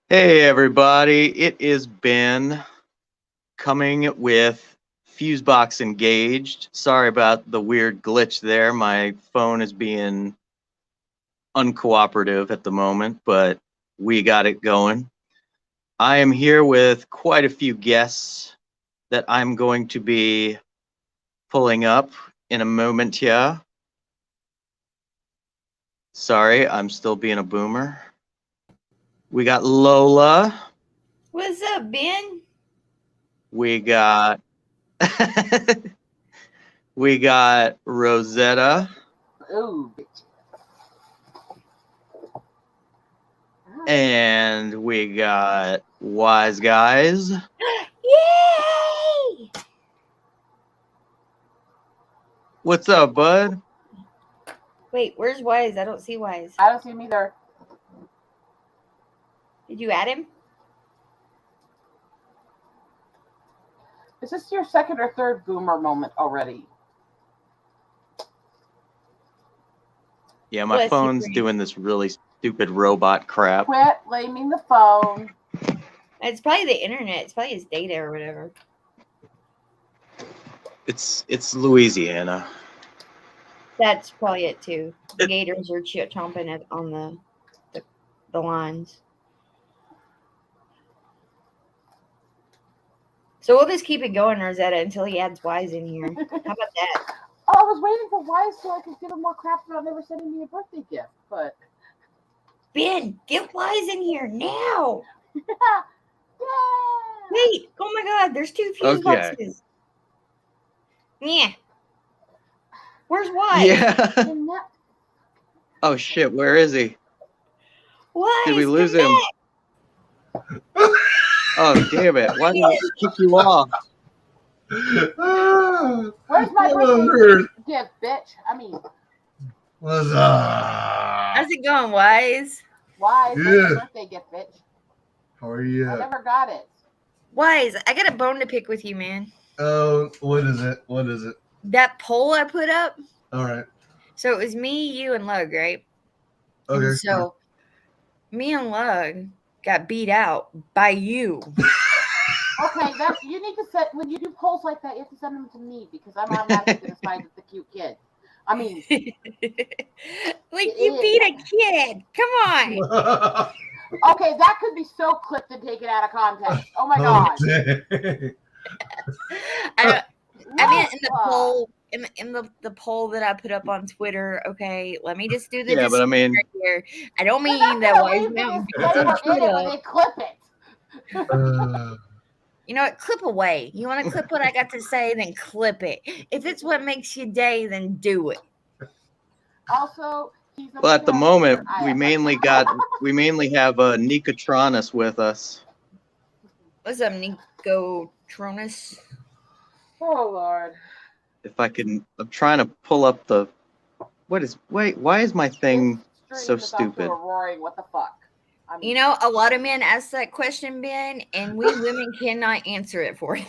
Hey everybody, it is Ben coming with Fusebox engaged. Sorry about the weird glitch there. My phone is being uncooperative at the moment, but we got it going. I am here with quite a few guests that I'm going to be pulling up in a moment here. Sorry, I'm still being a boomer. We got Lola. What's up, Ben? We got we got Rosetta. Ooh. And we got Wise Guys. Yay! What's up, bud? Wait, where's Wise? I don't see Wise. I don't see him either. Did you add him? Is this your second or third boomer moment already? Yeah, my Bless you, phone's Frank. doing this really stupid robot crap. Quit blaming the phone. It's probably the internet. It's probably his data or whatever. It's Louisiana. That's probably it too. The gators are chomping on the lines. So we'll just keep it going, Rosetta, until he adds Wise in here. How about that? Oh, I was waiting for Wise so I could give him more crap about never sending me a birthday gift, but Ben, get Wise in here now. yeah. Wait, oh my God, there's two fuse boxes. Yeah. Where's Wise? Yeah. Oh shit, where is he? Wise, did we lose come him? back. Oh damn it! Why did I kick you off? Where's my birthday gift, bitch? I mean, what's up? How's it going, Wise? Wise, where's my birthday gift, bitch? How are you? I never got it. Wise, I got a bone to pick with you, man. Oh, what is it? What is it? That poll I put up. All right. So it was me, you, and Lug, right? Okay. And so me and Lug got beat out by you. Okay, that's you need to set when you do polls like that. You have to send them to me because I'm automatically going to side with the cute kid. I mean, like you beat a kid. Come on. Okay, that could be so clipped and taken out of context. Oh my god. I mean, in the poll, in the poll that I put up on Twitter. Okay, let me just do the Yeah, but I mean, right here. I don't mean that Wise Mountain. They clip it. You know what? Clip away. You want to clip what I got to say? Then clip it. If it's what makes your day, then do it. Also, well, at the moment, we mainly have Nicotronus with us. What's up, Nicotronus? Oh Lord! If I can, I'm trying to pull up the. Wait, why is my thing so stupid? Roaring, what the fuck? I mean, you know, a lot of men ask that question, Ben, and we women cannot answer it for you.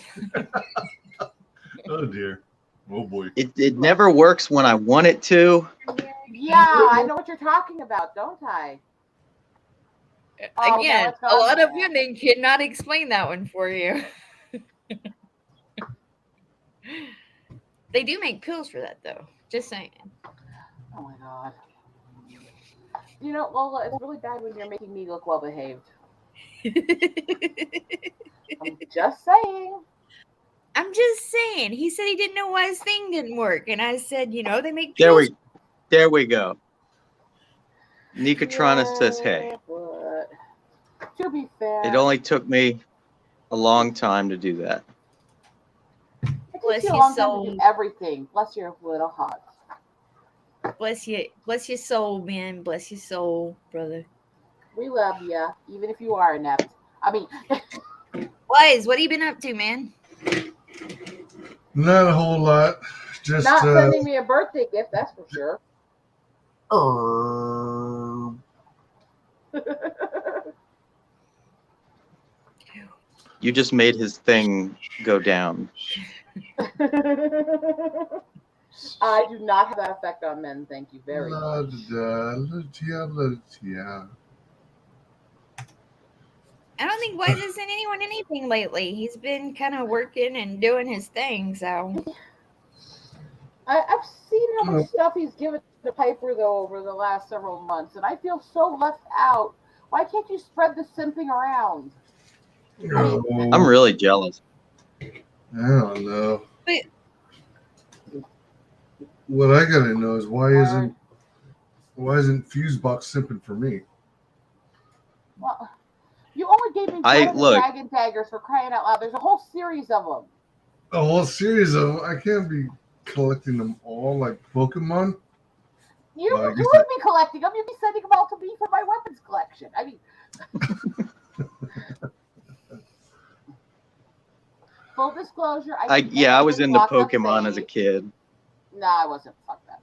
Oh dear. Oh boy. It never works when I want it to. Yeah, I know what you're talking about, don't I? Again, a lot of women cannot explain that one for you. They do make pills for that, though. Just saying. Oh my god. You know, Lola, it's really bad when you're making me look well behaved. I'm just saying. I'm just saying. He said he didn't know why his thing didn't work, and I said, you know, they make pills. There we go. Nicotronus says, "Hey." But to be fair, it only took me a long time to do that. It takes you a long time to do everything. Bless your little heart. Bless your soul, man. Bless your soul, brother. We love you, even if you are inept. I mean, Wise, what have you been up to, man? Not a whole lot. Just not sending me a birthday gift, that's for sure. You just made his thing go down. I do not have that effect on men. Thank you very much. I don't think Wise has sent anyone anything lately. He's been kind of working and doing his thing, so. I've seen how much stuff he's given to Piper, though, over the last several months, and I feel so left out. Why can't you spread the simping around? Oh, I'm really jealous. I don't know. But What I gotta know is why isn't Fusebox simping for me? Well, you only gave me one of the look. dragon daggers, for crying out loud. There's a whole series of them. A whole series of them. I can't be collecting them all like Pokemon. You Well, I would guess be collecting them. You'd be sending them all to me for my weapons collection. I mean, full disclosure, I was into Pokemon as a kid. No, I wasn't. Fuck that.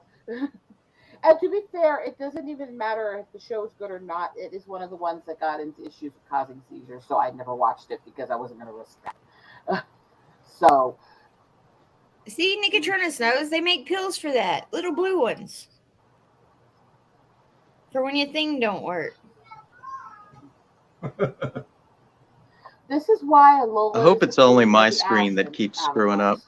And to be fair, it doesn't even matter if the show's good or not. It is one of the ones that got into issues of causing seizures, so I never watched it because I wasn't going to risk that. So, see, Nicotronis knows they make pills for that. Little blue ones. For when your thing don't work. this is why Lola I hope is it's only taking my the screen that acid keeps out of screwing up. us.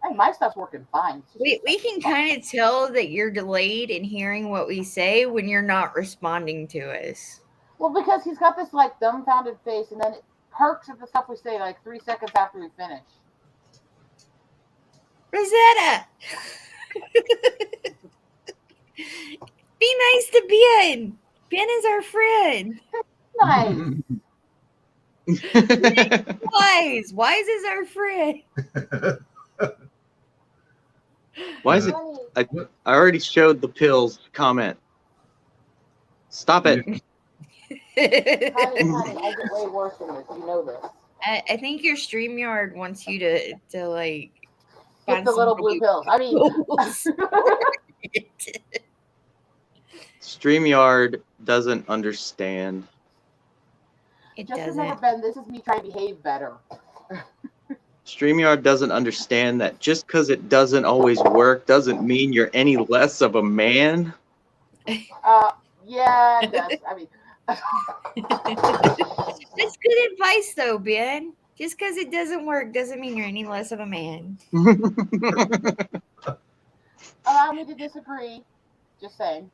Hey, my stuff's working fine. We can kind of tell that you're delayed in hearing what we say when you're not responding to us. Well, because he's got this like dumbfounded face, and then it perks at the stuff we say like 3 seconds after we finish. Rosetta! Be nice to Ben. Ben is our friend. Nice. Wise. Wise is our friend. Why is it? I already showed the pills comment. Stop it. Honey, I get way worse than this. You know this. I think your StreamYard wants you to like Get the little blue pills. I mean, StreamYard doesn't understand. It just doesn't. remember, Ben, this is me trying to behave better. StreamYard doesn't understand that just because it doesn't always work doesn't mean you're any less of a man. Yeah, it does. I mean, That's good advice, though, Ben. Just because it doesn't work doesn't mean you're any less of a man. allow me to disagree. Just saying.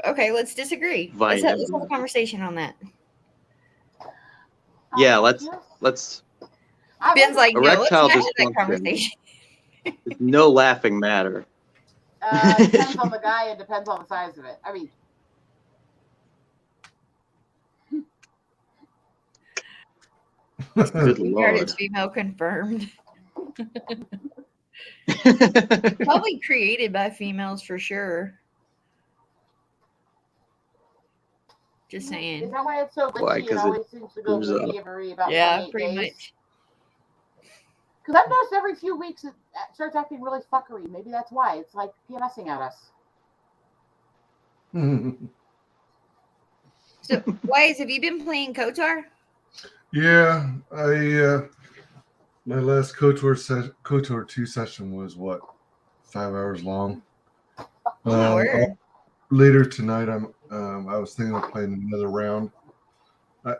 Okay, let's disagree. Let's have a conversation on that. Yeah, let's. Ben's like, no, let's Erectile not have that dysfunction. conversation. It's no laughing matter. Depends on the guy and depends on the size of it. I mean, Good StreamYard lord. is female confirmed. Probably created by females for sure. Just is saying. that why it's so Why? glitchy 'Cause and always seems to go moves up. Marie about Yeah, 28 pretty days? much. Because I've noticed every few weeks it starts acting really fuckery. Maybe that's why. It's like PMSing at us. So, Wise, have you been playing KOTOR? Yeah, my last KOTOR 2 session was what, 5 hours long. Word. Later tonight, I was thinking of playing another round.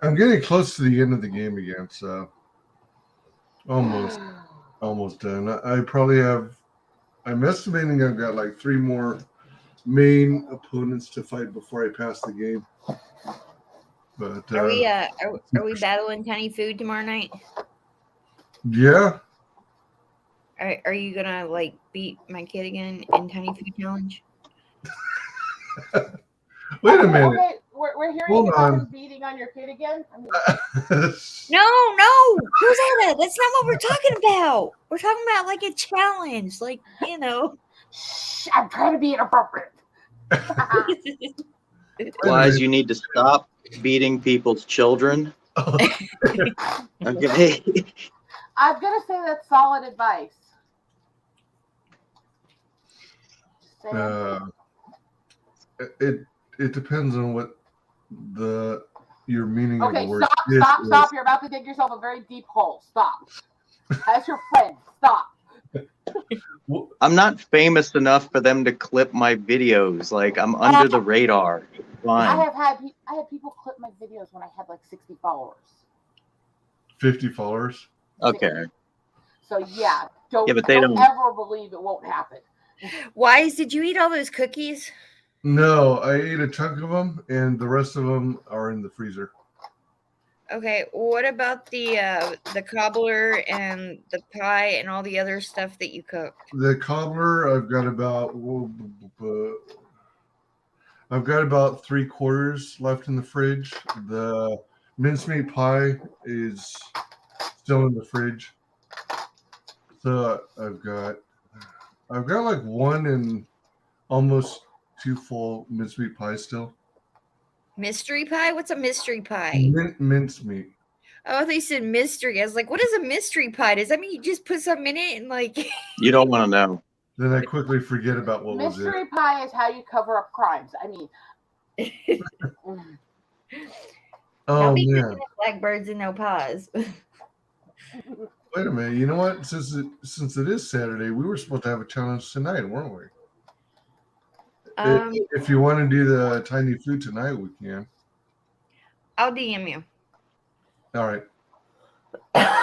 I'm getting close to the end of the game again, so almost done. I probably have. I'm estimating I've got like 3 more main opponents to fight before I pass the game. But Are we battling Tiny Food tomorrow night? Yeah. Are you gonna like beat my kid again in Tiny Food Challenge? Wait a minute. Okay, we're hearing Hold about on. him beating on your kid again. I mean, No, Rosetta, that's not what we're talking about. We're talking about like a challenge, like shh, I'm trying to be inappropriate. Wise, you need to stop beating people's children. Okay. I'm gonna say that's solid advice. Just saying. It depends on what your meaning of the Okay, word stop. You're about to dig yourself a very deep hole. Stop. As your friend, stop. I'm not famous enough for them to clip my videos. Like, I'm under the radar. fine. I had people clip my videos when I had like 60 followers. 50 followers. Okay. So yeah, Yeah, but they don't don't- ever believe it won't happen. Wise, did you eat all those cookies? No, I ate a chunk of them, and the rest of them are in the freezer. Okay, what about the cobbler and the pie and all the other stuff that you cooked? The cobbler, I've got about 3/4 left in the fridge. The mincemeat pie is still in the fridge. So I've got like 1 and almost 2 full mincemeat pies still. Mystery pie? What's a mystery pie? Mincemeat. Oh, they said mystery. I was like, what is a mystery pie? Does that mean you just put something in it and like You don't want to know. Then I quickly forget about what was Mystery it. pie is how you cover up crimes. I mean, Oh don't be man! looking at blackbirds and no pies. Wait a minute. You know what? Since it is Saturday, we were supposed to have a challenge tonight, weren't we? If you want to do the tiny food tonight, we can. I'll DM you. All right.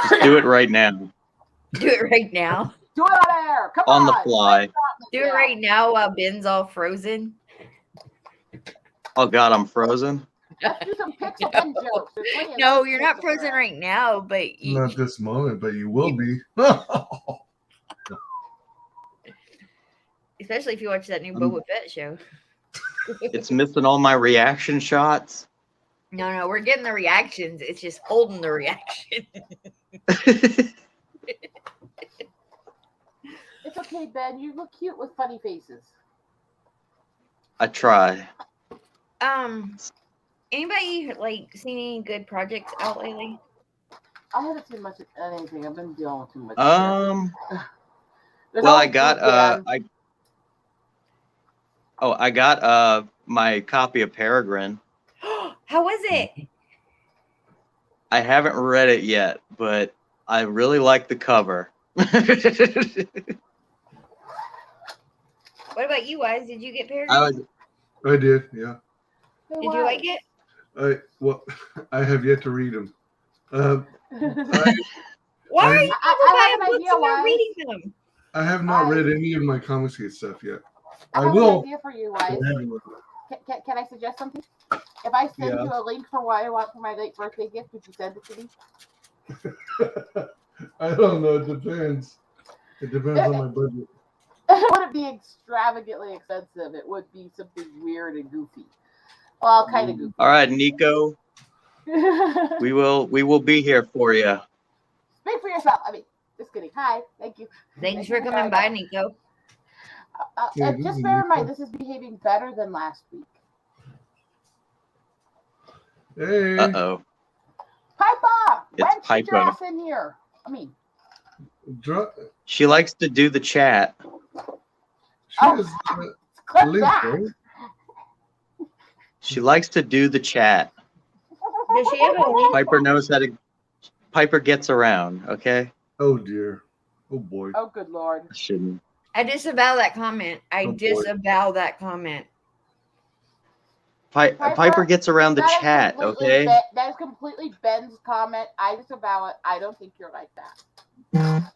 Just do it right now. Do it right now. do it on air. Come On on. the fly. Do it right now while Ben's all frozen. Oh God, I'm frozen. Let's do some Pixel Ben jokes. There's plenty of No, those you're not Pixel frozen Ben. right now, but you, Not this moment, but you will be. especially if you watch that new Boba Fett show. It's missing all my reaction shots. No, we're getting the reactions. It's just holding the reaction. It's okay, Ben. You look cute with funny faces. I try. Anybody like seen any good projects out lately? I haven't seen much of anything. I've been dealing with too much. There's Well, I always got weekend. I got my copy of Peregrine. How was it? I haven't read it yet, but I really like the cover. What about you, Wise? Did you get Peregrine? I did, yeah. Hey, Did you like why? it? I have yet to read them. Why are you I have never buying an books idea and not why. reading them? I have not read any of my comics stuff yet. I I have will. an idea for you, but I Wise. haven't read it. Can I suggest something? If I send Yeah. you a link for what I want for my late birthday gift, would you send it to me? I don't know. It depends. It depends on my budget. It wouldn't be extravagantly expensive. It would be something weird and goofy. Well, kind of goofy. All right, Nico, we will be here for you. Speak for yourself. I mean, just kidding. Hi, thank you. Thanks for coming by, Nico. Yeah, And this just is bear in mind, Nico. this is behaving better than last week. Hey. Uh-oh. Piper! It's Why don't you get your Piper. ass in here? I mean, She likes to do the chat. She Oh. is clip Link, that. right? She likes to do the chat. Does she have a link? Piper knows how to. Piper gets around. Okay. Oh dear. Oh boy. Oh, good Lord. I shouldn't. I disavow that comment. I Oh, boy. disavow that comment. Piper gets around the That is chat. completely Okay. that is completely Ben's comment. I disavow it. I don't think you're like that.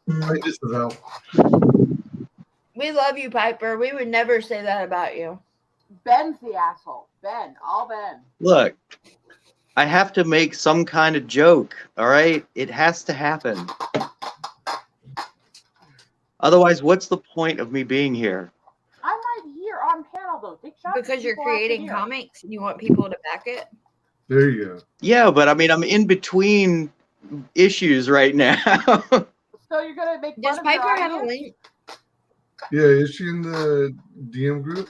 I disavow. We love you, Piper. We would never say that about you. Ben's the asshole. Ben, all Ben. Look, I have to make some kind of joke. All right, it has to happen. Otherwise, what's the point of me being here? I'm right here on panel though. Take shots. Because you're people have to creating hear. comics and you want people to back it. There you go. Yeah, but I mean, I'm in between issues right now. So you're gonna make fun Does of your Piper have a audience? link? Yeah, is she in the DM group?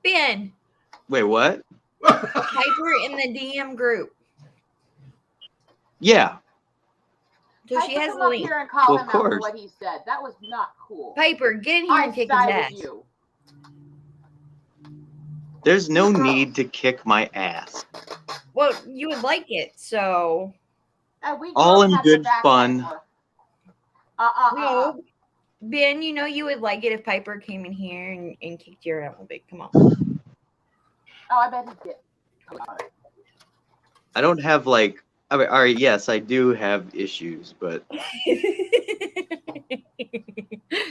Ben, Wait, what? Piper in the DM group. Yeah. So she Piper, has come a up link. here and call Well, him of out for course. what he said. That was not cool. Piper, get in here I and kick his side ass. with you. There's no need to kick my ass. Well, you would like it, so And we All don't in have your good back fun. anymore. no. Ben, you know you would like it if Piper came in here and kicked you around a little bit. Come on. Oh, I bet he did. I don't have like. I mean, all right, yes, I do have issues, but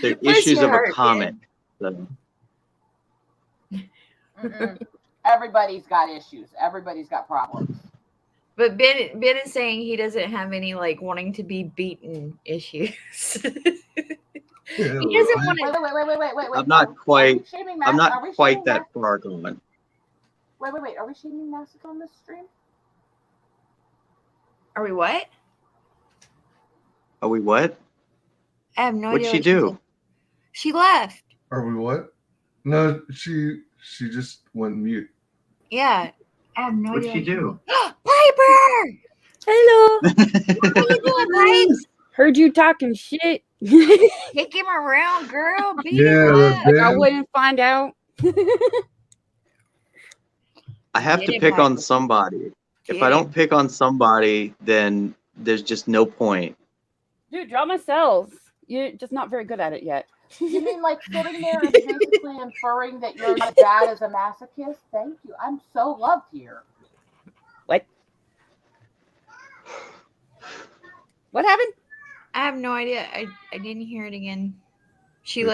they're Bless issues your of a heart, comic. Ben. So. Everybody's got issues. Everybody's got problems. But Ben is saying he doesn't have any like wanting to be beaten issues. He doesn't want to. Wait. I'm not quite. I'm not Are we quite shaming that far gone. Wait. Are we shaming Massive on this stream? Are we what? Are we what? I have no What'd idea. she do? Said. She left. Are we what? No, she just went mute. Yeah. I have no What'd idea. she do? Piper! Hello. What are you doing, Pipes? Heard you talking shit. Kick him around, girl. Beat him up. Like I wouldn't find out. I have Get to it, pick on Piper. somebody. If Get I it. don't pick on somebody, then there's just no point. Dude, draw my cells. You're just not very good at it yet. You mean like sitting there and basically inferring that your dad is a masochist? Thank you. I'm so loved here. What? What happened? I have no idea. I didn't hear it again. She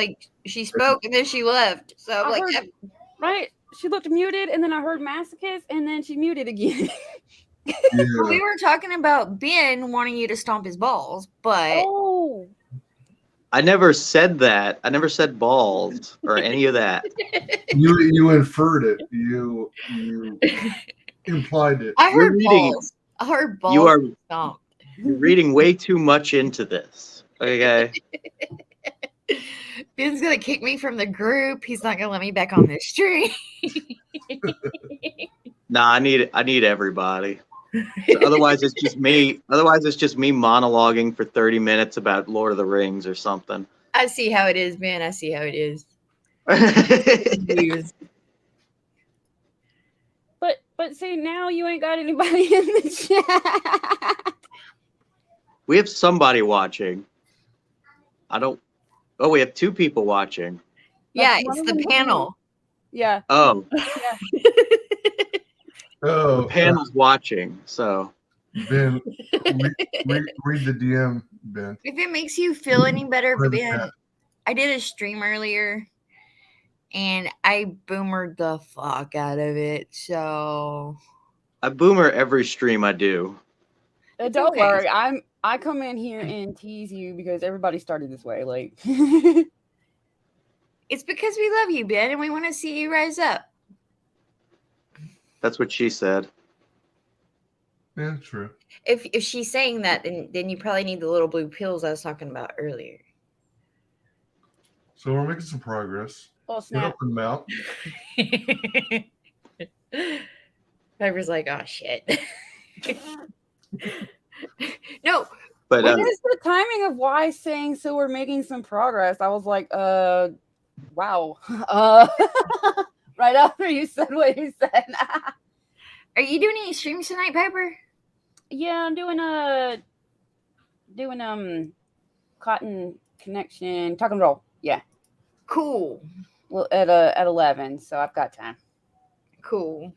spoke and then she left. So I'm I like, heard- Right? She looked muted, and then I heard masochist, and then she muted again. we were talking about Ben wanting you to stomp his balls, but Oh. I never said that. I never said balls or any of that. You inferred it. You implied it. I You're heard reading- balls. I heard balls. You are stomp. you're reading way too much into this. Okay. Ben's gonna kick me from the group. He's not gonna let me back on this stream. Nah, I need everybody. So otherwise it's just me. Otherwise it's just me monologuing for 30 minutes about Lord of the Rings or something. I see how it is, Ben. I see how it is. But see, now you ain't got anybody in the chat. We have somebody watching. Oh, we have two people watching. Yeah, That's it's one the of them. panel. Yeah. Oh, Oh, the panel's watching. So Ben, read the DM, Ben. If it makes you feel any better, Read the Ben, chat. I did a stream earlier and I boomered the fuck out of it. So I boomer every stream I do. Don't okay. worry. I come in here and tease you because everybody started this way. Like it's because we love you, Ben, and we want to see you rise up. That's what she said. Yeah, true. If she's saying that, then you probably need the little blue pills I was talking about earlier. So we're making some progress. oh Get snap. up and mount. Piper's like, oh shit. No, But What is the timing of why saying so we're making some progress? I was like, wow. Right after you said what you said. are you doing any streams tonight, Piper? Yeah, I'm doing Cotton Connection Talk and Roll. Yeah. Cool. Well, at 11, so I've got time. Cool.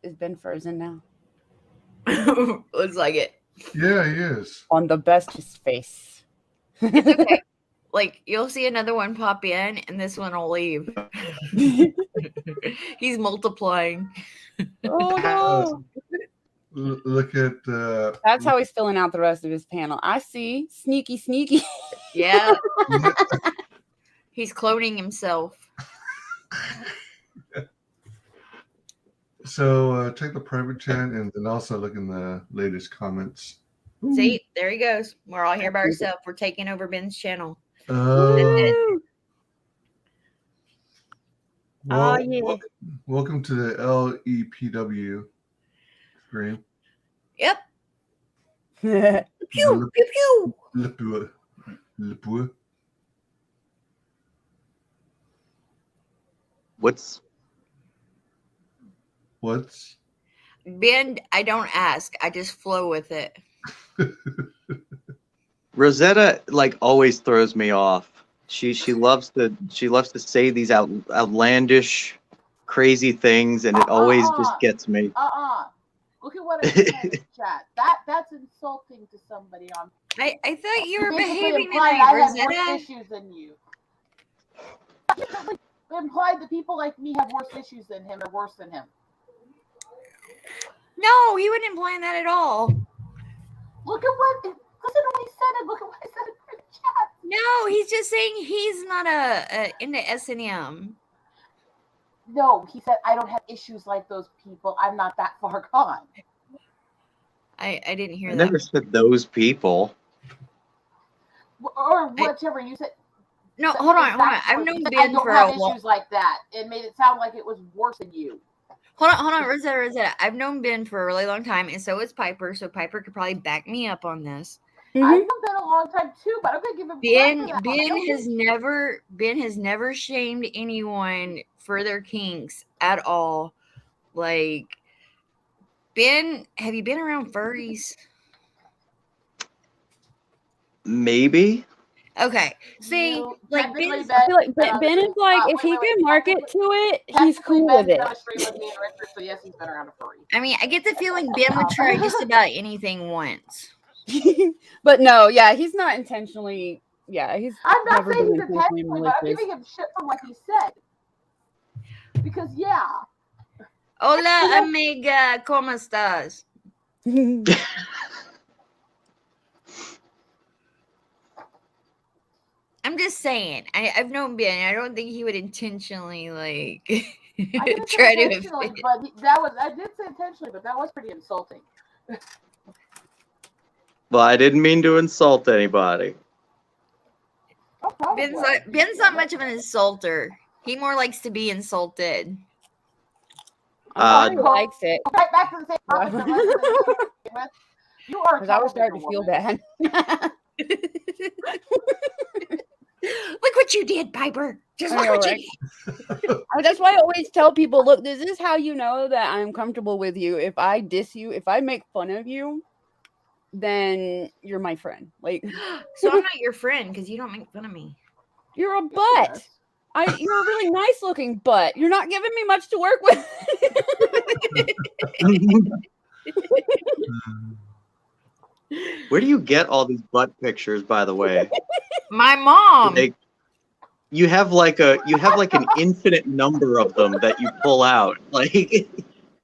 Is Ben frozen now? Looks like it. Yeah, he is. On the bestest face. It's okay. Like you'll see another one pop in, and this one will leave. He's multiplying. Oh no! Look at That's how he's filling out the rest of his panel. I see. Sneaky. Yeah. He's cloning himself. so take the private chat and then also look in the latest comments. See, there he goes. We're all here by ourselves. We're taking over Ben's channel. Well, Oh, yeah. Welcome to the LEPW stream. Yep. What's Pew, pew, pew. Lepua. what's Ben, I don't ask. I just flow with it. Rosetta like always throws me off. She loves to say these outlandish, crazy things, and it always just gets me. Look at what I said in the chat. That's insulting to somebody on. I thought you were Basically behaving implied tonight, I have Rosetta. worse issues than you. Implied that people like me have worse issues than him or worse than him. No, he wouldn't imply that at all. Look at what. Listen to what he said and look at what I said in the chat. No, he's just saying he's not into S&M. No, he said I don't have issues like those people. I'm not that far gone. I didn't hear I that. never said those people. Or whichever you said. No, hold on. I've known Ben for I a don't have while. issues like that. It made it sound like it was worse than you. Hold on, Rosetta. I've known Ben for a really long time, and so is Piper. So Piper could probably back me up on this. I've known Ben a long time too, but I'm gonna give him credit for that. Ben has never shamed anyone for their kinks at all. Like, Ben, have you been around furries? Maybe. Okay, see, You like technically Ben, I feel like Ben is like, if he can market to it, he's cool with it. Ben's on a stream with me and Richard, so yes, he's been around a furry. I mean, I get the feeling Ben would try just about anything once. But no, yeah, he's not intentionally. Yeah, he's. I'm not never saying been he's intentionally intentionally, but I'm malicious. giving him shit for what he said. Because yeah. Hola, amiga, ¿cómo estás? I'm just saying. I've known Ben. I don't think he would intentionally like try to. But I did say intentionally, but that was pretty insulting. Well, I didn't mean to insult anybody. Oh, Ben's not much of an insulter. He more likes to be insulted. He likes it. Right back to the same topic. You are. Because I was starting to feel bad. Look what you did, Piper. Just look what you did. That's why I always tell people, look, this is how you know that I'm comfortable with you. If I diss you, if I make fun of you, then you're my friend. Like, so I'm not your friend because you don't make fun of me. You're a butt. You're a really nice looking butt. You're not giving me much to work with. Where do you get all these butt pictures, by the way? My mom. You have like an infinite number of them that you pull out. Like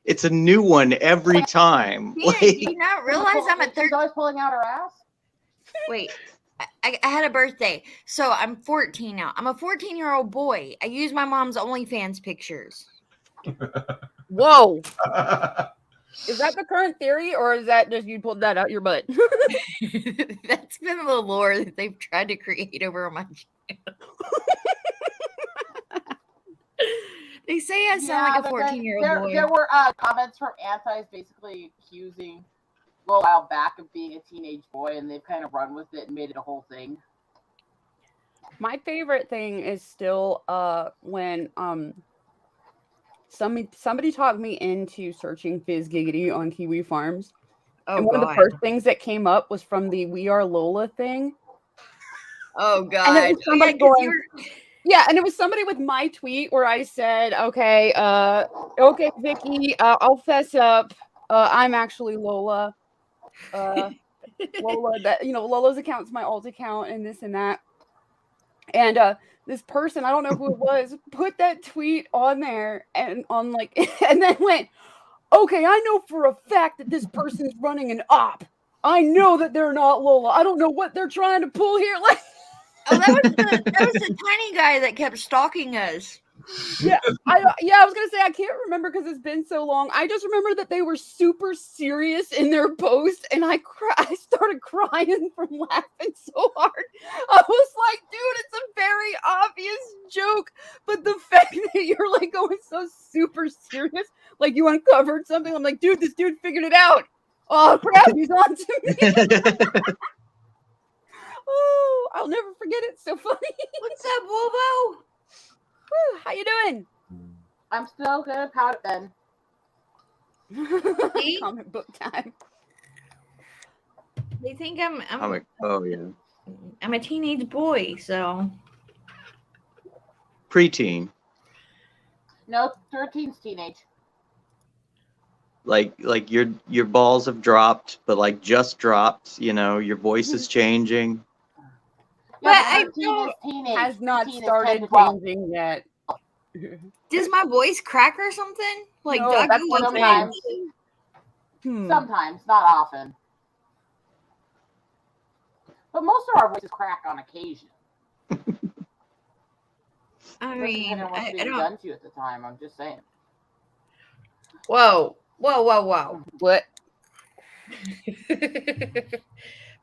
it's a new one every time. Yeah, do you not realize I'm at 13? She's always pulling out her ass. Wait, I had a birthday, so I'm 14 now. I'm a 14-year-old boy. I use my mom's OnlyFans pictures. Whoa. Is that the current theory, or is that just you pulled that out your butt? That's been the lore that they've tried to create over on my channel. They say I sound like a 14-year-old boy. There were comments from antis basically accusing a while back of being a teenage boy, and they've kind of run with it and made it a whole thing. My favorite thing is still when somebody talked me into searching Fizz Giggity on Kiwi Farms. And one of the first things that came up was from the We Are Lola thing. Oh God. And it was somebody going, yeah, and it was somebody with my tweet where I said, okay, Vicky, I'll fess up. I'm actually Lola. Lola, that Lola's account's my alt account and this and that. And this person, I don't know who it was, put that tweet on there and on and then went, okay, I know for a fact that this person is running an op. I know that they're not Lola. I don't know what they're trying to pull here. Like, that was the tiny guy that kept stalking us. Yeah, I was gonna say I can't remember because it's been so long. I just remember that they were super serious in their post, and I started crying from laughing so hard. I was like, dude, it's a very obvious joke, but the fact that you're like going so super serious, like you uncovered something. I'm like, dude, this dude figured it out. Oh crap, he's on to me. Oh, I'll never forget it. So funny. What's up, Wolvo? How you doing? I'm still good. Proud of Ben. Comic book time. They think I'm like, oh yeah, I'm a teenage boy, so preteen. No, 13's teenage. Like your balls have dropped, but like just dropped. You know, your voice is changing. But I 13 don't- is teenage. Has not 13 is 10 started to 12. changing yet. does my voice crack or something? Like No, Doc that's Who what I'm Sometimes, Hmm. sometimes, not often. But most of our voices crack on occasion. I Doesn't mean, depend on what's I being don't. done to you at the time. I'm just saying. Whoa, whoa, whoa, whoa! What?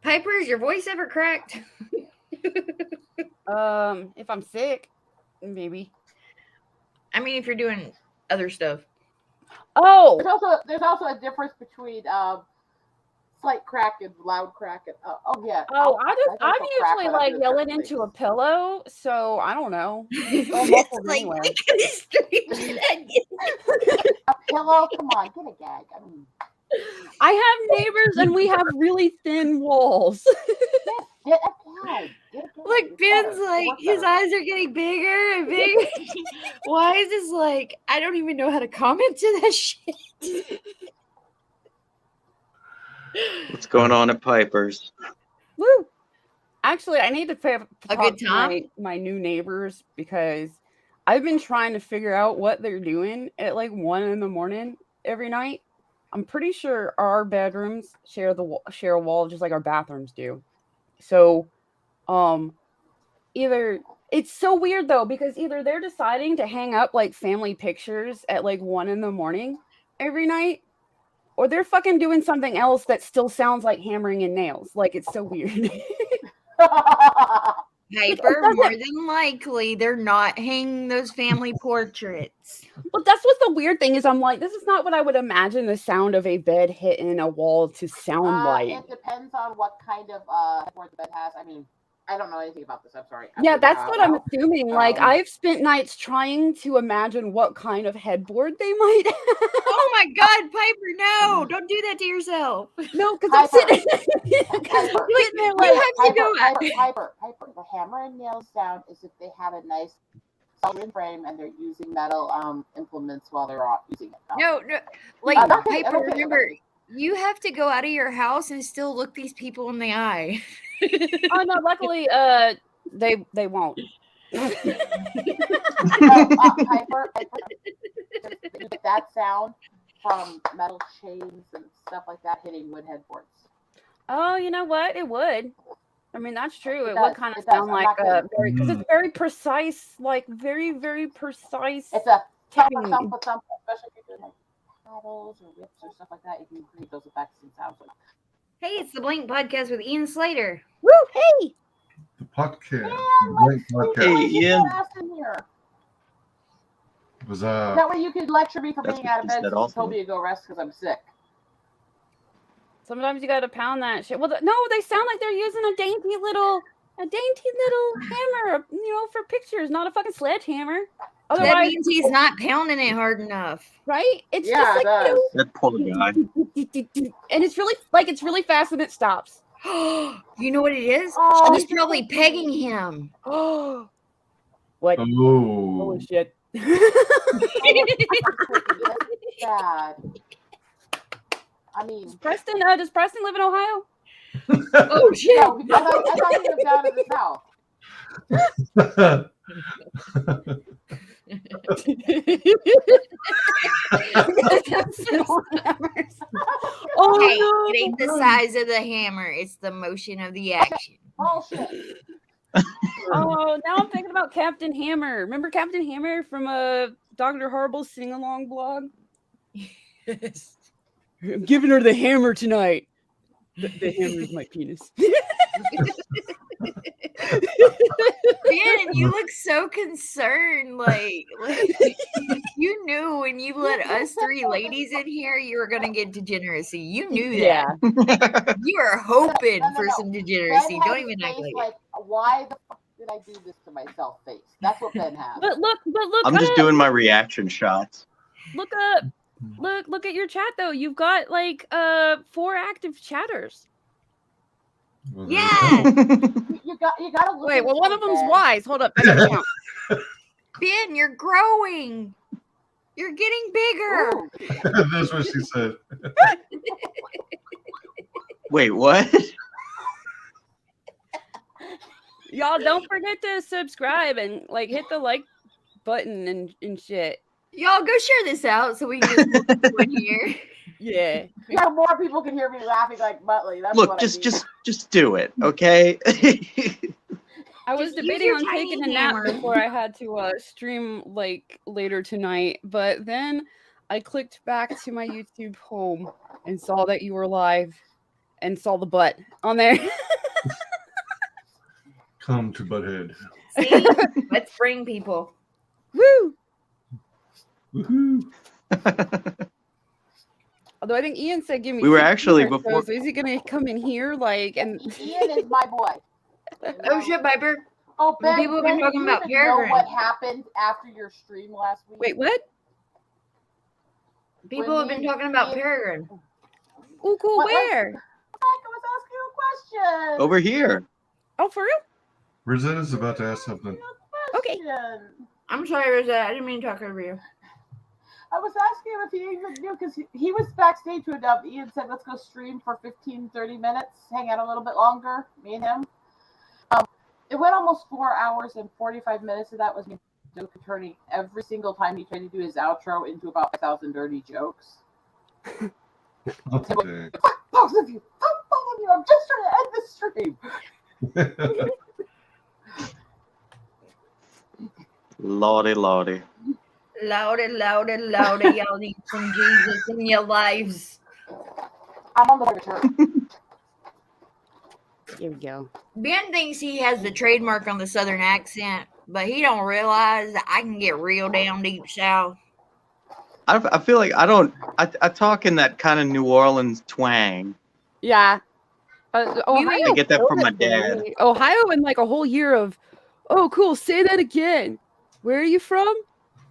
Piper, is your voice ever cracked? If I'm sick, maybe. I mean, if you're doing other stuff. Oh, There's also a difference between slight crack and loud crack. And, yeah. oh, I I'm also crack usually when I'm like doing yelling certain into a things. pillow, so I don't know. It's muffled like, anyway. look at this strange. A pillow? Come on, get a gag. I mean, I have neighbors and we have really thin walls. get a gag. Get a gag. Look, It's Ben's better. It like, works his better. eyes are getting bigger and bigger. Why is this like, I don't even know how to comment to that shit. What's going on at Piper's? Woo! Actually, I need to A talk good to time? my new neighbors because I've been trying to figure out what they're doing at like 1 a.m. every night. I'm pretty sure our bedrooms share a wall just like our bathrooms do. So, either it's so weird though because either they're deciding to hang up like family pictures at like 1 a.m. every night, or they're fucking doing something else that still sounds like hammering in nails. Like it's so weird. Piper, more than likely, they're not hanging those family portraits. But that's what's the weird thing is I'm like, this is not what I would imagine the sound of a bed hitting a wall to sound like. It depends on what kind of headboard the bed has. I mean, I don't know anything about this. I'm sorry. Yeah, that's what I'm assuming. Like, Um, I've spent nights trying to imagine what kind of headboard they might have. Oh my God, Piper, no, don't do that to yourself. No, because I'm Piper. sitting, Piper. sitting there You like, have to go out. Piper. The hammer and nail sound is if they have a nice solid frame and they're using metal implements while they're using it. No, like Okay, Piper, okay. remember, you have to go out of your house and still look these people in the eye. oh no, luckily, they won't. Piper, that sound from metal chains and stuff like that hitting wood headboards. Oh, you know what? It would. I mean, that's true. It does, would kind of it does. sound I'm like not kidding. because it's very precise, like very, very precise. It's a thump, tipping. thump, thump, especially if you're doing like paddles or whips or stuff like that. You can create those effects and sounds. Hey, it's the Blink Podcast with Ian Slater. Woo! Hey. The podcast. Yeah, Great podcast. Hey, Ian. In here. Was That way you could lecture me for That's being what out of she bed said since you also. told me to go rest because I'm sick. Sometimes you got to pound that shit. Well, no, they sound like they're using a dainty little hammer, for pictures, not a fucking sledgehammer. That Otherwise, means he's not pounding it hard enough. right? It's Yeah, just it like does. That poor guy. and it's really fast and it stops. You know what it is? Oh, She's probably pegging him. Oh, what? oh, Holy shit! Sad. I mean, Preston, does Preston live in Ohio? Oh shit! no, I thought he lived down in the south. Oh, Hey, no. it ain't the size of the hammer; it's the motion of the action. Bullshit. Oh, now I'm thinking about Captain Hammer. Remember Captain Hammer from Dr. Horrible's sing-along blog? Yes. I'm giving her the hammer tonight. The hammer is my penis. Ben, you look so concerned. Like you knew when you let us three ladies in here, you were gonna get degeneracy. You knew that. Yeah. You were hoping No. for some Ben degeneracy. has Don't a even act face like it. why the fuck did I do this to myself face? That's what Ben has. But look. I'm just doing my reaction shots. Look at your chat though. You've got like 4 active chatters. Well, there you Yeah. go. You gotta look. Wait, at well, it one like of them's that. wise. Hold up. I gotta count. Ben, you're growing. You're getting bigger. Ooh. That's what she said. Wait, what? Y'all don't forget to subscribe and like hit the like button and shit. Y'all go share this out so we can get more people in here. Yeah. Yeah, more people can hear me laughing like Muttley. That's Look, what just do it, okay? I was Just use debating your on tiny taking a nap hammer. before I had to stream like later tonight, but then I clicked back to my YouTube home and saw that you were live and saw the butt on there. Come to Butthead. See? Let's bring people. Woo! Woohoo! Although I think Ian said give me. We were 15 actually or so, before- So is he gonna come in here like and? Ian is my boy. Oh shit, Viper. Oh, Ben, People have been Ben, talking you about even know Peregrine. what happened after your stream last week? Wait, what? People have been talking about Peregrine. Oh, cool. What- Where? I was asking you a question. Over here. Oh, for real? Rosetta's about to ask something. Okay. I'm sorry, Rosette. I didn't mean to talk over you. I was asking him if he even knew because he was backstage with Ian said, let's go stream for 15, 30 minutes, hang out a little bit longer, me and him. It went almost 4 hours and 45 minutes of that was me turning every single time he tried to do his outro into about 1,000 dirty jokes. Okay. Both of you, I'm just trying to end the stream. Lordy, lordy. Louder, louder, louder. Y'all need some Jesus in your lives. I'm on the return. Here we go. Ben thinks he has the trademark on the Southern accent, but he don't realize that I can get real down deep south. I feel like I talk in that kind of New Orleans twang. Yeah. Ohio I get that from my killed it for dad. me. Ohio in like a whole year of, oh, cool. Say that again. Where are you from?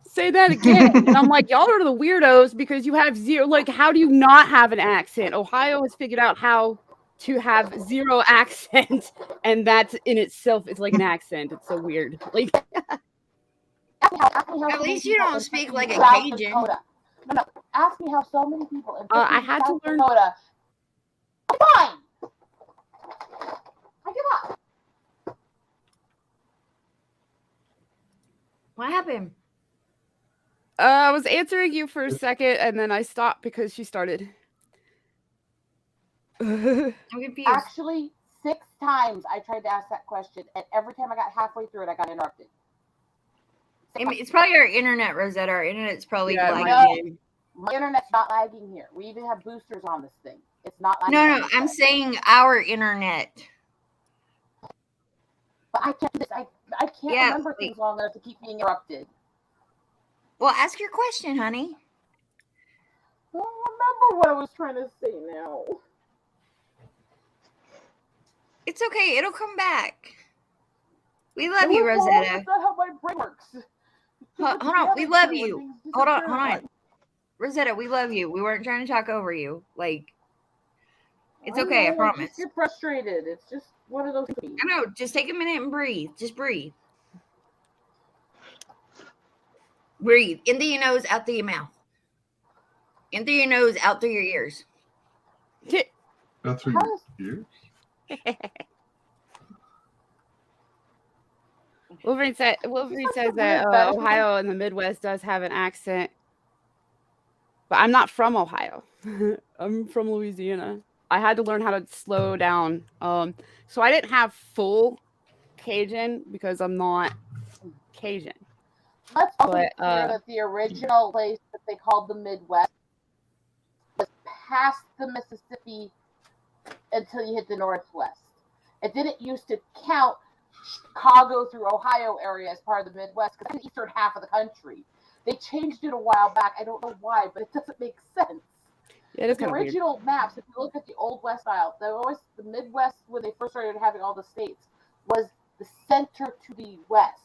Say that again. And I'm like, y'all are the weirdos because you have zero. Like, how do you not have an accent? Ohio has figured out how to have zero accent, and that in itself is like an accent. It's so weird. Like, At least you don't speak like a South Cajun. Dakota. No, ask me how so many people in I had to South learn- Dakota. Fine. I give up. What happened? I was answering you for a second, and then I stopped because she started. I'm confused. Actually, 6 times I tried to ask that question, and every time I got halfway through it, I got interrupted. I mean, it's probably our internet, Rosetta. Our internet's probably Yeah, like. No. My internet's not lagging here. We even have boosters on this thing. It's not lagging. No, I'm saying our internet. But I can't do this. I can't Yeah, remember things long enough to keep being interrupted. Well, ask your question, honey. I don't remember what I was trying to say now. It's okay. It'll come back. We love you, That's Rosetta. not how my brain works. Hold on. We love you. Hold on. Rosetta, we love you. We weren't trying to talk over you. Like, it's okay. I promise. Just get frustrated. It's just one of those things. I know. Just take a minute and breathe. Just breathe. Breathe. In through your nose, out through your mouth. In through your nose, out through your ears. Not through your ears? Wolverine says that Ohio and the Midwest does have an accent, but I'm not from Ohio. I'm from Louisiana. I had to learn how to slow down. So I didn't have full Cajun because I'm not Cajun. Let's also But, clear that the original place that they called the Midwest was past the Mississippi until you hit the Northwest. It didn't used to count Chicago through Ohio area as part of the Midwest because it's the eastern half of the country. They changed it a while back. I don't know why, but it doesn't make sense. Yeah, it is The kind of weird. original maps, if you look at the old West style, the Midwest, when they first started having all the states, was the center to the west.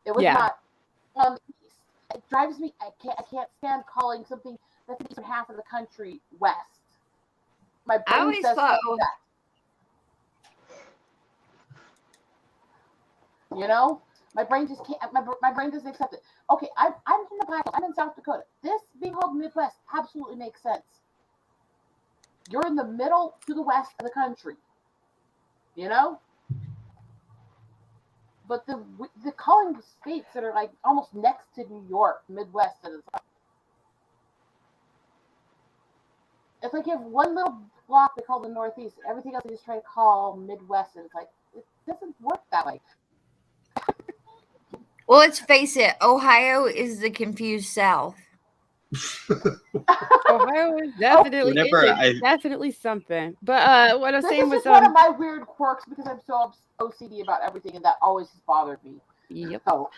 It was not on the east. It drives me. I can't stand calling something that's the eastern half of the country west. My brain always says thought- that. You know, my brain just can't. My brain doesn't accept it. Okay, I'm in the Bible. I'm in South Dakota. This being called Midwest absolutely makes sense. You're in the middle to the west of the country. You know, but the calling states that are like almost next to New York, Midwest, and it's like you have one little block they call the Northeast. Everything else they just try to call Midwest, and it's like it doesn't work that way. Well, let's face it, Ohio is the confused South. Ohio is definitely Whenever definitely something. But what I was This saying is was just one of my weird quirks because I'm so OCD about everything, and that always has bothered me. Yep. So,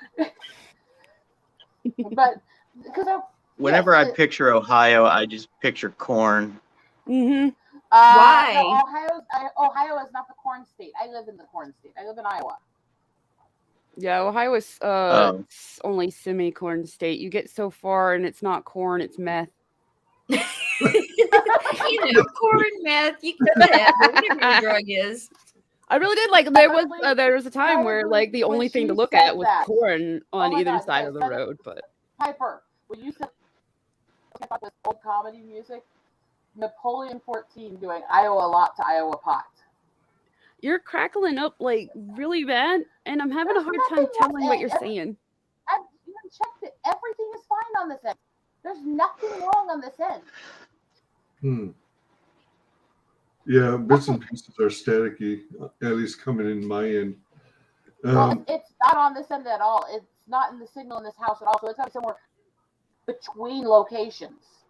but because whenever I picture Ohio, I just picture corn. Mm-hmm. Why? No, Ohio is not the corn state. I live in the corn state. I live in Iowa. Yeah, Ohio is it's only semi-corn state. You get so far and it's not corn, it's meth. You know, corn, meth, you can have whatever your drug is. I really did like there was a time where like the only thing to look at was corn on either side of the road. But Piper, when you said this old comedy music, Napoleon 14 doing Iowa lot to Iowa pot. You're crackling up like really bad, and I'm having a hard time telling what you're saying. I've even checked it. Everything is fine on this end. There's nothing wrong on this end. Yeah, bits and pieces are staticky, at least coming in my end. Well, it's not on this end at all. It's not in the signal in this house at all. So it's got somewhere between locations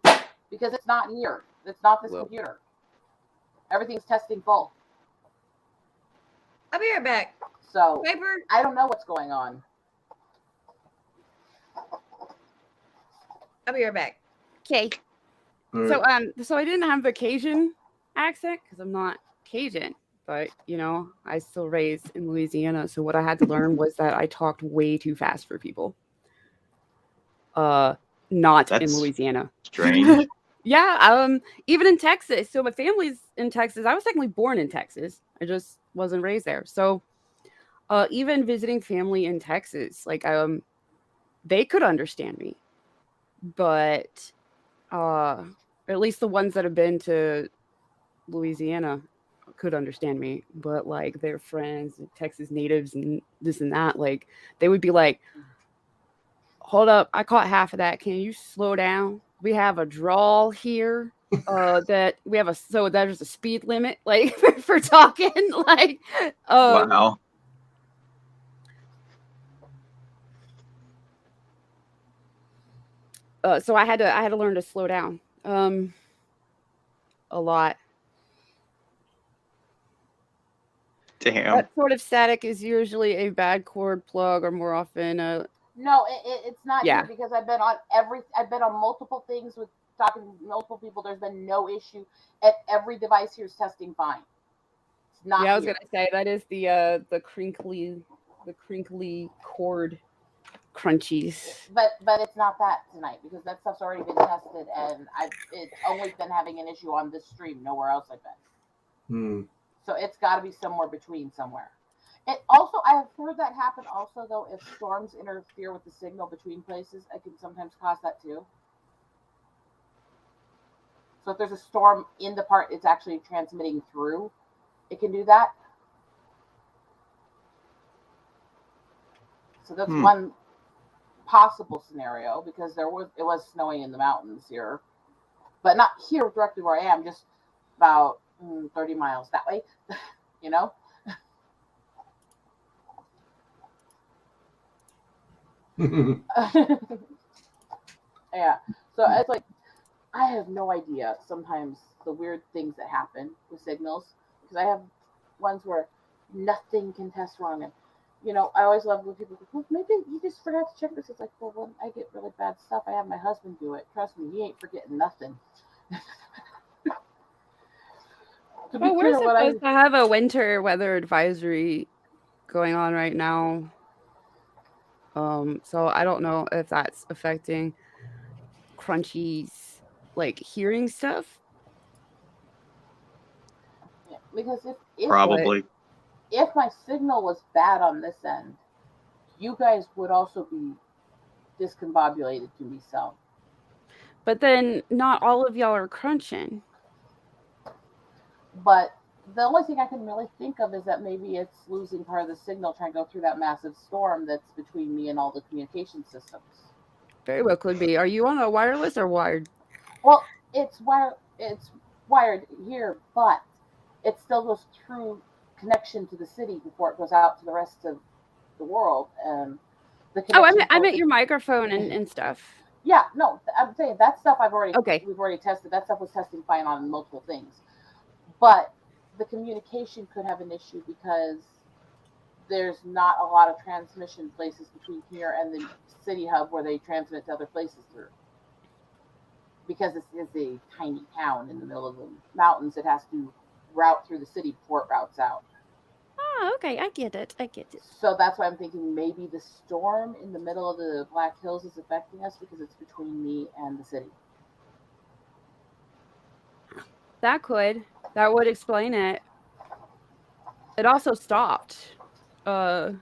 because it's not here. It's not this computer. Everything's testing full. I'll be right back. So Piper, I don't know what's going on. I'll be right back. Okay. Right. So I didn't have the Cajun accent because I'm not Cajun, but you know, I still raised in Louisiana. So what I had to learn was that I talked way too fast for people. Not in Louisiana. Strange. Yeah, even in Texas. So my family's in Texas. I was technically born in Texas. I just wasn't raised there. So even visiting family in Texas, like they could understand me. But at least the ones that have been to Louisiana could understand me. But like their friends, Texas natives and this and that, like they would be like, hold up, I caught half of that. Can you slow down? We have a drawl here. That we have so there's a speed limit, like for talking, like Wow. So I had to learn to slow down a lot. Damn. That sort of static is usually a bad cord plug, or more often No, it's not here because I've been on multiple things with talking to multiple people. There's been no issue, and every device here is testing fine. It's not. Yeah, I was gonna say that is the crinkly cord crunchies. But it's not that tonight because that stuff's already been tested, and it's only been having an issue on this stream. Nowhere else I've been. So it's got to be somewhere between somewhere. It also, I have heard that happen also, though, if storms interfere with the signal between places, it can sometimes cause that too. So if there's a storm in the part it's actually transmitting through, it can do that. So that's one possible scenario because it was snowing in the mountains here, but not here directly where I am, just about 30 miles that way, you know? Yeah, so it's like I have no idea sometimes the weird things that happen with signals because I have ones where nothing can test wrong, and you know I always love when people go, well, maybe you just forgot to check this. It's like, well, when I get really bad stuff, I have my husband do it. Trust me, he ain't forgetting nothing. Well, we're supposed to have a winter weather advisory going on right now. So I don't know if that's affecting Crunchy's like hearing stuff. Yeah, because if probably if my signal was bad on this end, you guys would also be discombobulated to me some. But then not all of y'all are crunching. But the only thing I can really think of is that maybe it's losing part of the signal trying to go through that massive storm that's between me and all the communication systems. Very well could be. Are you on a wireless or wired? Well, it's wired here, but it still goes through connection to the city before it goes out to the rest of the world. And the Oh, I connection meant your microphone and stuff. Yeah, no, I'm saying that stuff Okay. we've already tested. That stuff was testing fine on multiple things. But the communication could have an issue because there's not a lot of transmission places between here and the city hub where they transmit to other places through. Because this is a tiny town in the middle of the mountains, it has to route through the city before it routes out. Oh, okay. I get it. So that's why I'm thinking maybe the storm in the middle of the Black Hills is affecting us because it's between me and the city. That would explain it. It also stopped. For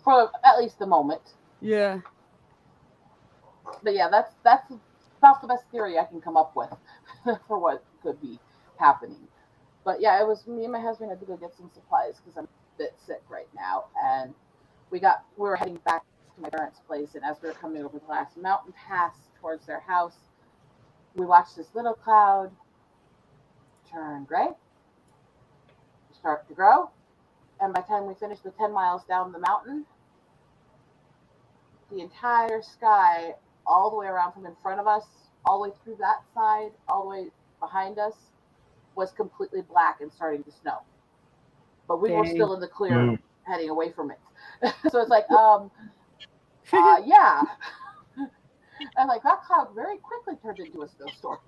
at least the moment. Yeah. But yeah, that's about the best theory I can come up with for what could be happening. But yeah, it was me and my husband had to go get some supplies because I'm a bit sick right now, and we were heading back to my parents' place, and as we were coming over the last mountain pass towards their house, we watched this little cloud turn gray, start to grow, and by the time we finished the 10 miles down the mountain, the entire sky, all the way around from in front of us, all the way through that side, all the way behind us, was completely black and starting to snow. But we were still in the clear heading away from it. So it's like, yeah. And like that cloud very quickly turned into a snowstorm.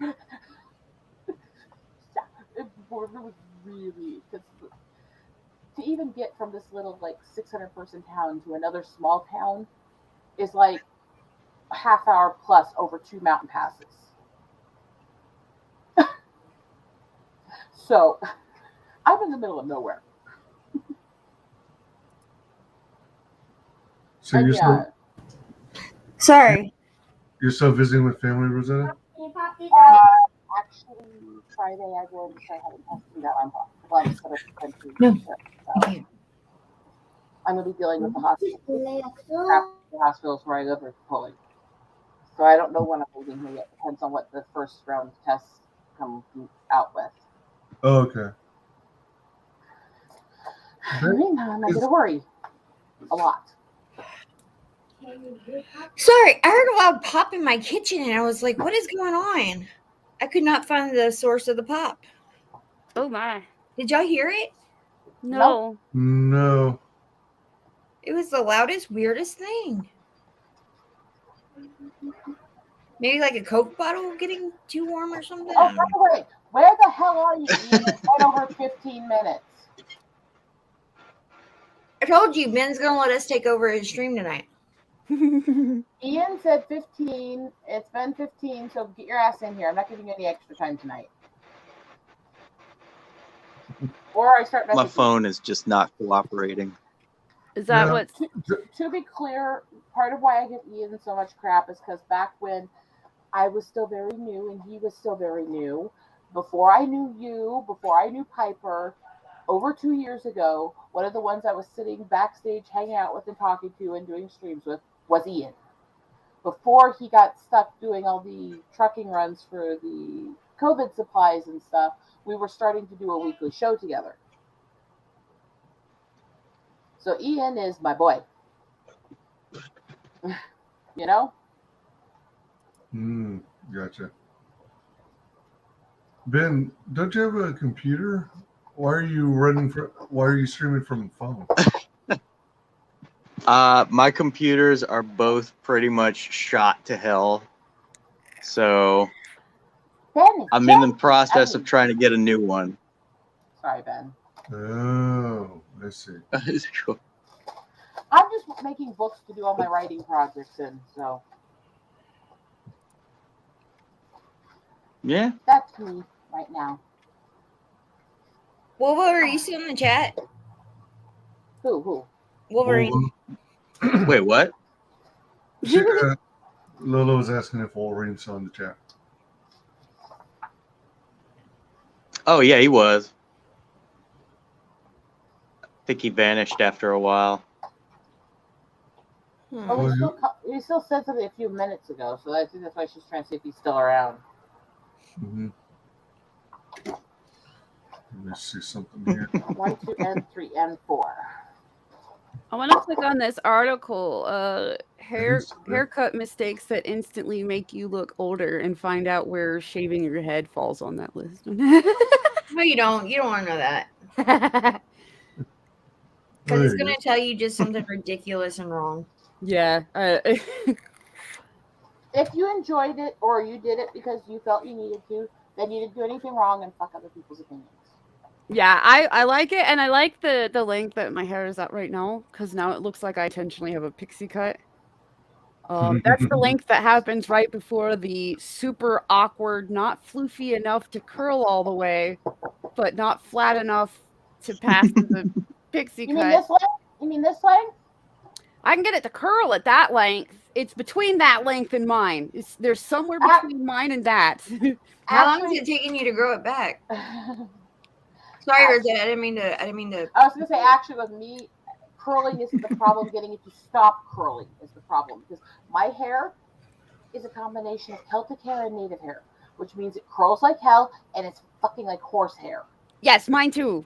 It was really, because to even get from this little like 600 person town to another small town is like a half hour plus over 2 mountain passes. So I'm in the middle of nowhere. So Sorry. you're still visiting with family, Rosetta? Actually, Friday I will start having testing that I'm blood for the country. No. So I'm going to be dealing with the hospitals where I live are pulling. So I don't know when I'm moving here yet. Depends on what the first round of tests come out with. Oh, okay. In the meantime, I get to worry a lot. Sorry, I heard a loud pop in my kitchen and I was like, what is going on? I could not find the source of the pop. Oh my. Did y'all hear it? No. No. It was the loudest, weirdest thing. Maybe like a Coke bottle getting too warm or something. Oh, by the way, where the hell are you? It's been over 15 minutes. I told you, Ben's going to let us take over his stream tonight. Ian said 15. It's been 15, so get your ass in here. I'm not giving you any extra time tonight. Or I start messaging. My phone is just not cooperating. Is that Yeah. what? To be clear, part of why I give Ian so much crap is because back when I was still very new and he was still very new, before I knew you, before I knew Piper, over 2 years ago, one of the ones I was sitting backstage hanging out with and talking to and doing streams with was Ian. Before he got stuck doing all the trucking runs for the COVID supplies and stuff, we were starting to do a weekly show together. So Ian is my boy. You know? Gotcha. Ben, don't you have a computer? Why are you streaming from a phone? My computers are both pretty much shot to hell. So I'm in the process of trying to get a new one. Sorry, Ben. Oh, I see. It's cool. I'm just making books to do all my writing projects in, so Yeah. that's me right now. Wolverine, are you still in the chat? Who? Wolverine. Wait, what? Lolo was asking if Wolverine's still in the chat. Oh yeah, he was. I think he vanished after a while. Oh, he still said something a few minutes ago, so I think that's why she's trying to see if he's still around. Mm-hmm. Let me see something here. 1, 2, and 3, and 4. I want to click on this article. Haircut mistakes that instantly make you look older, and find out where shaving your head falls on that list. No, you don't. You don't want to know that. Because it's going to tell you just something ridiculous and wrong. Yeah. If you enjoyed it or you did it because you felt you needed to, then you didn't do anything wrong and fuck other people's opinions. Yeah, I like it, and I like the length that my hair is at right now, because now it looks like I intentionally have a pixie cut. That's the length that happens right before the super awkward, not floofy enough to curl all the way, but not flat enough to pass the pixie You cut. mean this length? You mean this length? I can get it to curl at that length. It's between that length and mine. There's somewhere between mine and that. How long is it taking you to grow it back? Sorry, Rosette, I didn't mean to. I was going to say, actually, with me, curling isn't the problem. Getting it to stop curling is the problem. Because my hair is a combination of Celtic hair and native hair, which means it curls like hell and it's fucking like horse hair. Yes, mine too.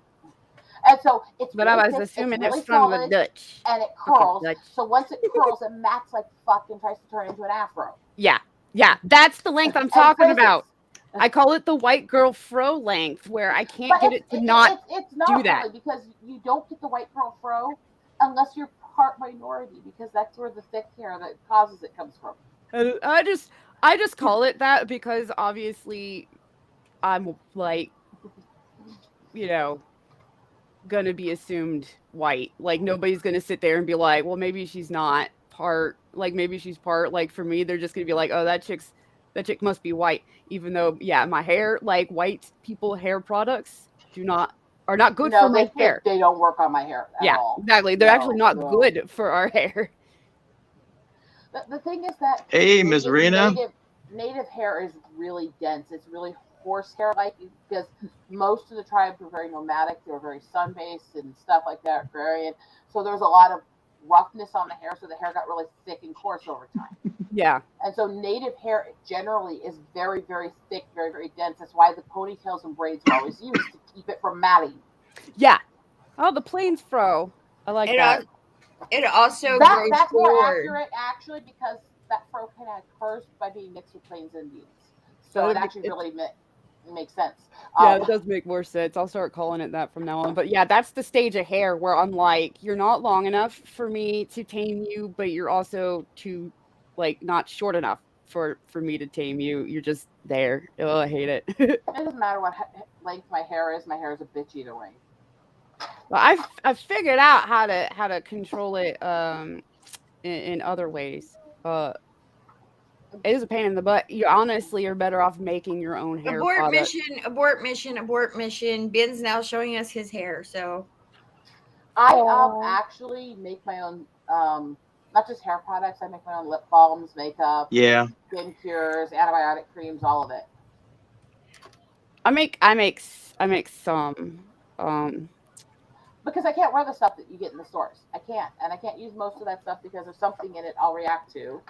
And so it's but really I was thick, assuming it's really it's from the solid, Dutch. and it curls. Dutch. So once it curls, it mats like fuck and tries to turn into an afro. Yeah, that's the length I'm talking about. I call it the white girl fro length, where I can't get it to not do that. Really, because you don't get the white girl fro unless you're part minority, because that's where the thick hair that causes it comes from. I just call it that because obviously I'm like, gonna be assumed white. Like nobody's gonna sit there and be like, well, maybe she's not part. Like maybe she's part. Like for me, they're just gonna be like, oh, that chick must be white. Even though, yeah, my hair, like white people hair products are not good for my hair. They don't work on my hair at all. Exactly. They're actually not good for our hair. The thing is that hey, Ms. Rena. Native hair is really dense. It's really horse hair-like because most of the tribes were very nomadic. They were very sun-based and stuff like that, agrarian. So there was a lot of roughness on the hair, so the hair got really thick and coarse over time. Yeah. And so native hair generally is very, very thick, very, very dense. That's why the ponytails and braids are always used to keep it from matting. Yeah. Oh, the plains fro. I like that. It also grows that's forward. More accurate, actually, because that fro kind of occurs by being mixed with Plains Indians. So it actually really makes sense. Yeah, it does make more sense. I'll start calling it that from now on. But yeah, that's the stage of hair where I'm like, you're not long enough for me to tame you, but you're also not short enough for me to tame you. You're just there. Oh, I hate it. It doesn't matter what length my hair is. My hair is a bitch either way. Well, I've figured out how to control it in other ways. It is a pain in the butt. You honestly are better off making your own hair. Abort mission. Ben's now showing us his hair. So I actually make my own, not just hair products. I make my own lip balms, makeup, skin cures, antibiotic creams, all of it. I make some. Because I can't wear the stuff that you get in the stores. I can't use most of that stuff because there's something in it I'll react to.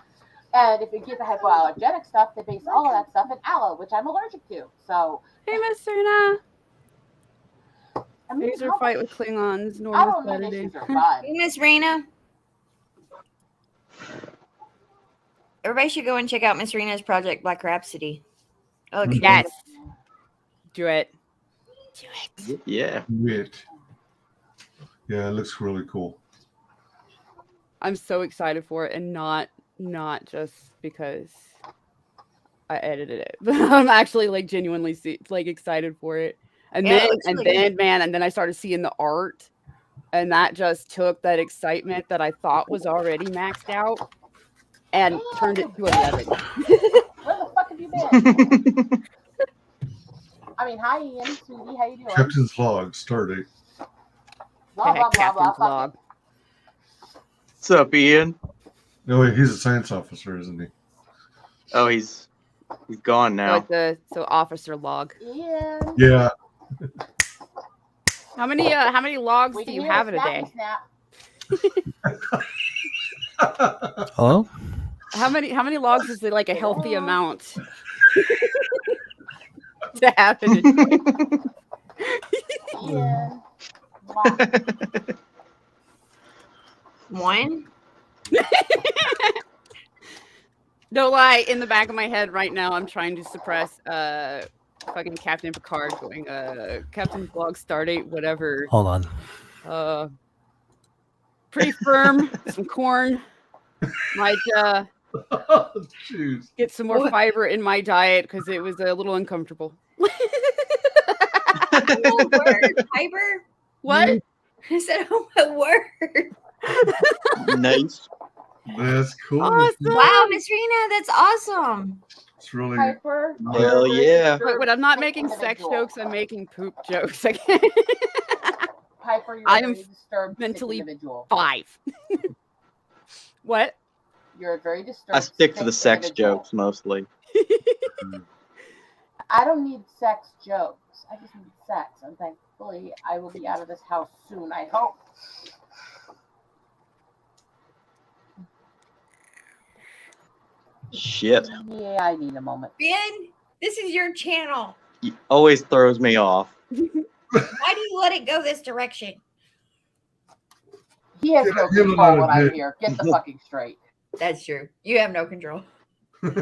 And if you get the hypoallergenic stuff, they base all of that stuff in aloe, which I'm allergic to. So, hey, Miss Serena. Laser fight with Klingons. Normal Saturday. Hey, Miss Rena. Everybody should go and check out Miss Rena's project, Black Rhapsody. Oh, yes. Do it. Yeah. Yeah, it looks really cool. I'm so excited for it, and not just because I edited it, but I'm actually genuinely excited for it. And then I started seeing the art, and that just took that excitement that I thought was already maxed out and turned it to 11. Where the fuck have you been? I mean, hi Ian, sweetie, how you doing? Captain's log, start date. Blah, blah, blah, blah, log. What's up, Ian? No, wait, he's a science officer, isn't he? Oh, he's gone now. So officer log. Ian. Yeah. How many logs We do can you hear have a in a day? snappy snap. Hello? How many logs is like a healthy amount to have in a day? Ian. Wow. One. No lie, in the back of my head right now, I'm trying to suppress fucking Captain Picard going Captain's log stardate, whatever. Hold on. Pretty firm, some corn. Might Jeez. get some more fiber in my diet because it was a little uncomfortable. Oh, word, fiber. What? I said, oh my word. Nice. That's cool. Awesome. Wow, Miss Rena, that's awesome. It's really Piper. Hell you're a very yeah. disturbed But I'm not sick making sex individual. jokes, I'm making poop jokes. I can't. Piper, you're I a am very disturbed sick mentally individual. 5. What? You're a very disturbed. I stick to the sick sex individual. jokes mostly. I don't need sex jokes. I just need sex, and thankfully, I will be out of this house soon. I hope. Shit. Yeah, I need a moment. Ben, this is your channel. He always throws me off. Why do you let it go this direction? He has Get no him control out of when I'm bed. here. Get the fucking straight. That's true. You have no control. Get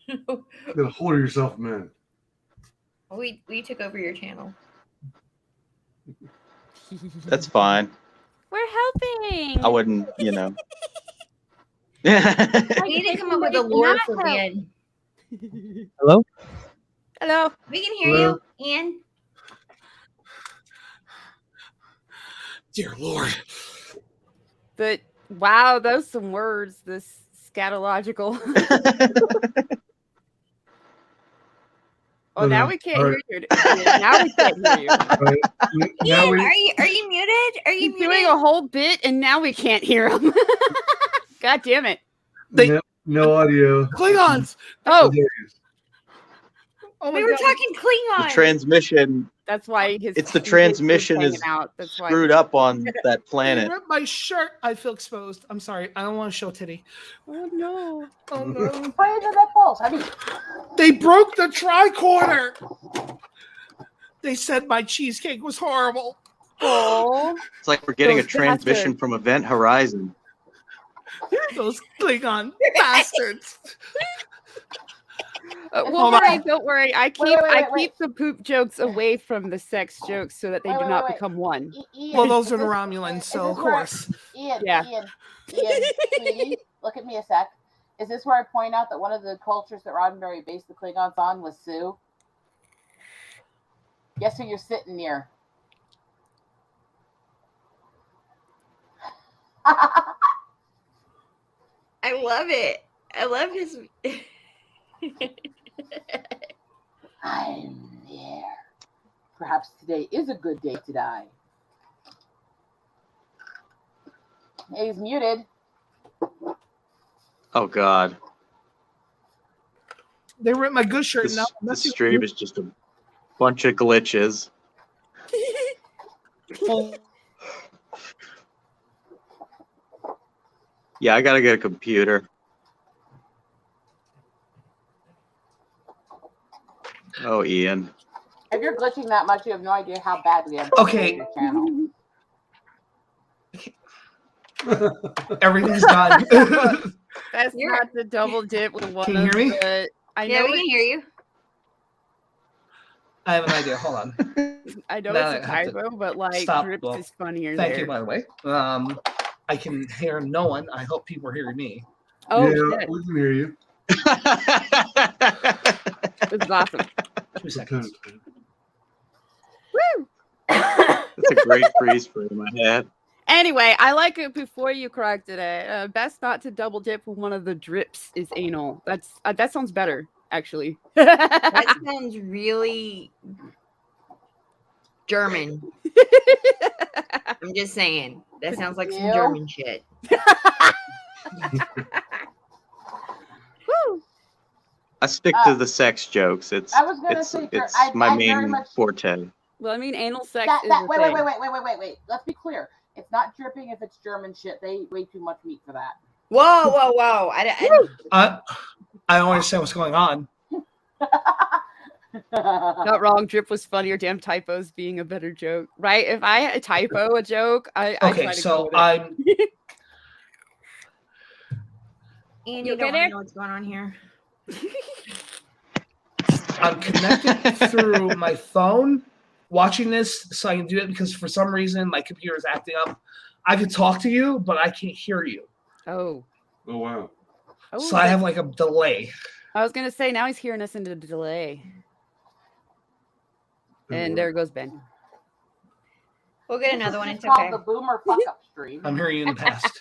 a hold of yourself, man. We took over your channel. That's fine. We're helping. I wouldn't, you know. I need to come up with a lore for Ben. Hello? Hello. We can hear Hello? you, Ian. Dear Lord. But wow, those some words. This scatological. Oh, now we can't hear you. Now we can't hear you. Now Ian, we, are you muted? Are you He's muted? doing a whole bit, and now we can't hear him. God damn it! no audio. Klingons! Oh, There he is. Oh my we were God. talking The Klingon. transmission, that's why his. it's the his transmission hanging is out. That's why. screwed up on that They planet. ripped my shirt. I feel exposed. I'm sorry. I don't want to show titty. Oh no! Oh no. Pray the nipples. I mean, They broke the tricorder. They said my cheesecake was horrible. Oh, It's like we're getting a Those transmission bastards. from Event Horizon. Those Klingon bastards. Don't Hold worry, on. don't worry. I keep wait. keep the poop jokes away from the sex jokes so that they do not Wait. become one. Ian, Well, those is are the this- Romulans, is so this of where- course. Ian, Yeah. Ian, sweetie, look at me a sec. Is this where I point out that one of the cultures that Roddenberry based the Klingons on was Sioux? Guess who you're sitting near? I love it. I love his. I'm there. Perhaps today is a good day to die. He's muted. Oh God, They ripped my good shirt. Now this stream is just a bunch of glitches. Yeah, I gotta get a computer. Oh, Ian. If you're glitching that much, you have no idea how badly I'm Okay. your channel. Everything's done. That's You're- not the double dip with one Can you of hear me? the. I Yeah, know. we can hear you. I have an idea. Hold on. I know Now it's a I have to typo, but like stop. drips Well, is funnier Thank there. you, by the way. I can hear no one. I hope people are hearing me. Oh yeah, shit! we can hear you. This is awesome. 2 seconds. Woo! That's a great freeze frame I had. Anyway, I like it before you corrected it. Best not to double dip when one of the drips is anal. That sounds better, actually. That sounds really German. I'm just saying. That sounds like some Ew. German shit. Woo. I stick to the sex jokes. It's I was gonna it's say, it's I my very main much- forte. Well, I mean, anal sex That, is that, a wait, thing. wait. Let's be clear. It's not dripping if it's German shit. They eat way too much meat for that. Whoa. I don't understand what's going on. Not wrong. Drip was funnier. Damn typos being a better joke, right? If I typo a joke, I Okay, try to so go with it. And You you don't okay there? know what's going on here. I'm connected through my phone watching this so I can do it because for some reason my computer is acting up. I can talk to you, but I can't hear you. Oh. Oh wow. So I have like a delay. I was gonna say now he's hearing us into the delay. And there goes Ben. We'll get another This one. is It's called okay. the Boomer Fuck Up Stream. I'm hearing you in the past.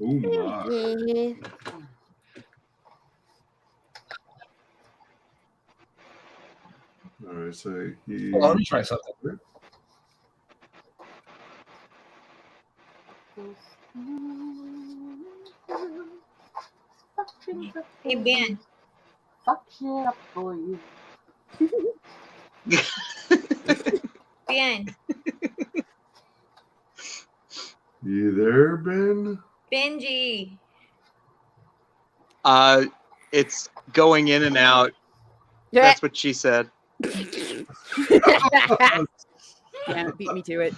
Oh my. All right, so he. Well, let me try something. Hey, Ben. Fuck shit up for you. Ben. You there, Ben? Benji. It's going in and out. That's what she said. Damn it, beat me to it.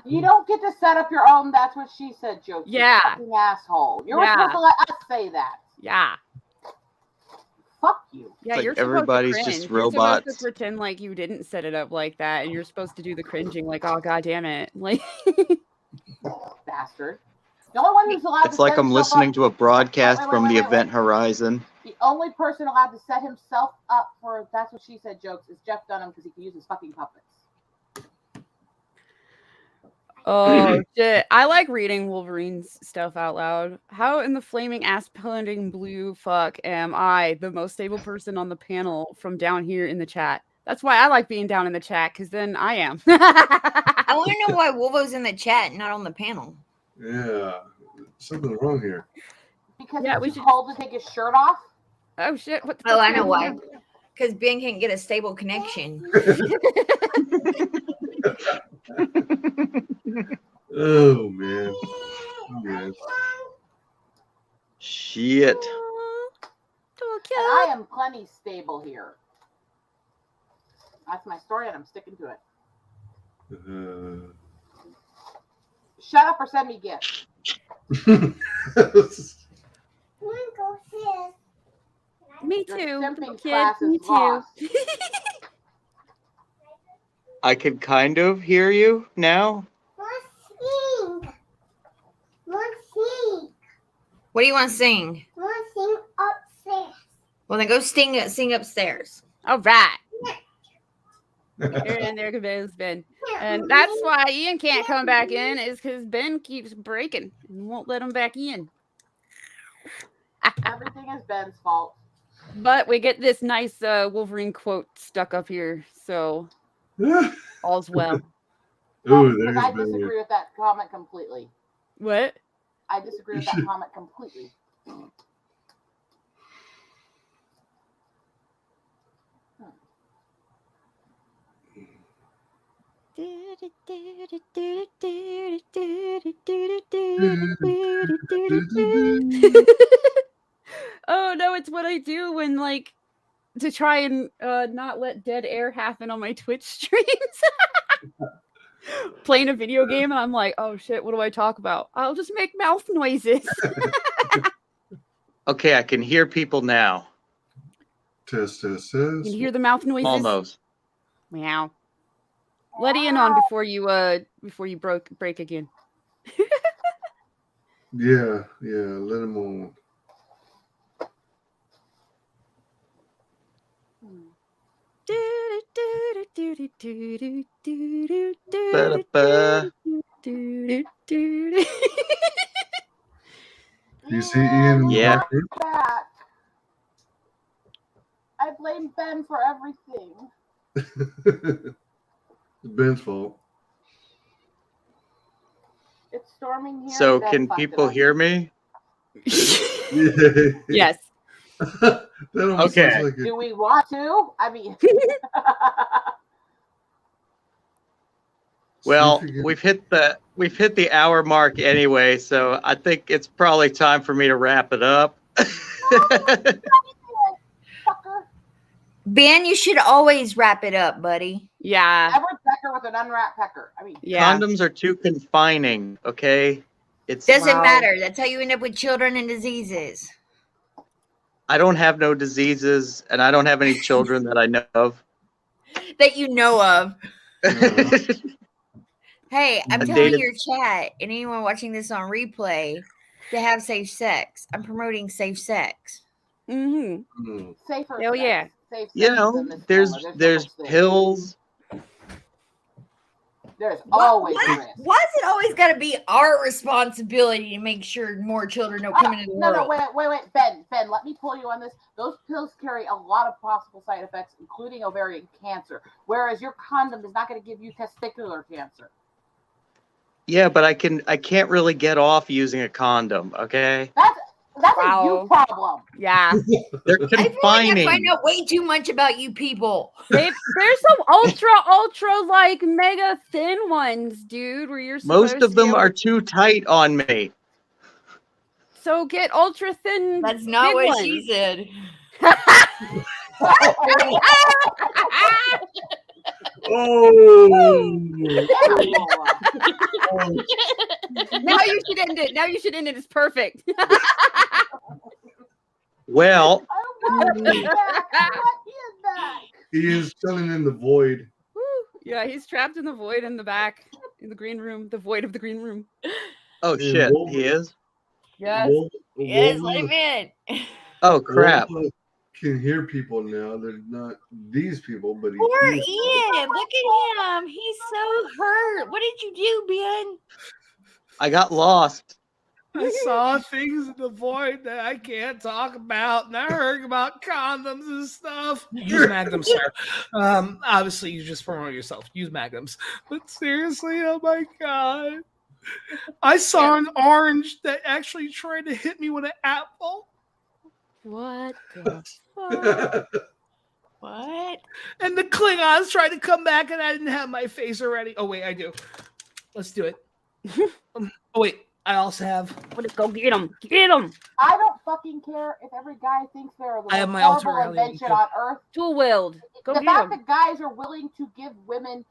You don't get to set up your own "that's what she said" joke. Yeah. You fucking asshole. You're Yeah. supposed to let us say that. Yeah. Fuck you. Yeah, Like you're supposed everybody's to just cringe. You're supposed robots. to pretend like you didn't set it up like that, and you're supposed to do the cringing, like, oh god damn it, like. Bastard. The only one who's allowed It's to like set I'm himself listening up, to a broadcast Wait, from wait, the wait, Event Horizon. the only person allowed to set himself up for "that's what she said" jokes is Jeff Dunham because he can use his fucking puppets. Oh shit! I like reading Wolverine's stuff out loud. How in the flaming ass-pounding blue fuck am I the most stable person on the panel from down here in the chat? That's why I like being down in the chat, because then I am. I want to know why Wolvo's in the chat, not on the panel. Yeah, something wrong here. Because Yeah, it's we too should- cold to take his shirt off. Oh shit! What the Oh, fuck's I know going why. on? Because Ben can't get a stable connection. Oh man. Oh, man. Shit. And I am plenty stable here. That's my story, and I'm sticking to it. Shut up or send me gifts. Me Your too, simping little kid. class Me is too. lost. I can kind of hear you now. What do you want to sing? upstairs. Well, then go sing upstairs. All right. There goes Ben. And that's why Ian can't come back in, is because Ben keeps breaking and won't let him back in. Everything is Ben's fault. But we get this nice Wolverine quote stuck up here, so all's well. Oh, Because there's I Ben. disagree with that comment completely. What? I disagree with that comment completely. Oh no, it's what I do when like to try and not let dead air happen on my Twitch streams. Playing a video game and I'm like, oh shit, what do I talk about? I'll just make mouth noises. Okay, I can hear people now. Test. You can hear the mouth noises. Almost. Meow. Let Ian on before you break again. Yeah, let him on. Ba-da-ba. You see Ian? Yeah. Back. I blame Ben for everything. It's Ben's fault. It's storming here. So Ben can fucked it people up. hear me? Yes. That almost Okay. sounds like Do we want to? I mean, Well, you we've hit the hour mark anyway, so I think it's probably time for me to wrap it up. fucker. Ben, you should always wrap it up, buddy. Yeah. Never pecker with an unwrapped pecker. I mean, Yeah. Condoms are too confining, okay? It's Doesn't Wow. matter. That's how you end up with children and diseases. I don't have no diseases and I don't have any children that I know of. That you know of. Uh-huh. Hey, I'm I telling dated- your chat and anyone watching this on replay to have safe sex. I'm promoting safe sex. Mm-hmm. Mm. safer. Hell sex. yeah. Safe You sex know, than this there's coma. no there's such thing. pills. There's always Why risk. is it always got to be our responsibility to make sure more children don't come into the No, world? wait, Ben, let me pull you on this. Those pills carry a lot of possible side effects, including ovarian cancer, whereas your condom is not going to give you testicular cancer. Yeah, but I can't really get off using a condom, okay? That's a Wow. you problem. Yeah. They're I feel like I confining. find out way too much about you people. There's some ultra like mega thin ones, dude, where you're supposed Most of to them be able are to- too tight on me. So get ultra thin. That's not big what ones. she said. Oh. Now you should end it. Now you should end it. It's perfect. Well, I want him back. I want him back. He is chilling in the void. Woo. Yeah, he's trapped in the void in the back, in the green room, the void of the green room. oh And shit, Wolver- he is. Yes. Yes, Wolver- let him in. Oh crap. Wolver can hear people now. They're not these people, but he Poor hears them. Ian. Look at him. He's so hurt. What did you do, Ben? I got lost. I saw things in the void that I can't talk about, and I heard about condoms and stuff. Use magnums, sir. Obviously, you just promote yourself. Use magnums. But seriously, oh my god. I saw an orange that actually tried to hit me with an apple. What the fuck? What? And the Klingons tried to come back, and I didn't have my face already. Oh, wait, I do. Let's do it. Oh, wait. I also have. Let's go get him. Get him. I don't fucking care if every guy thinks they're the I have most my alter horrible reality invention too. on Earth. Dual willed. Go The get fact him. that guys are willing to give women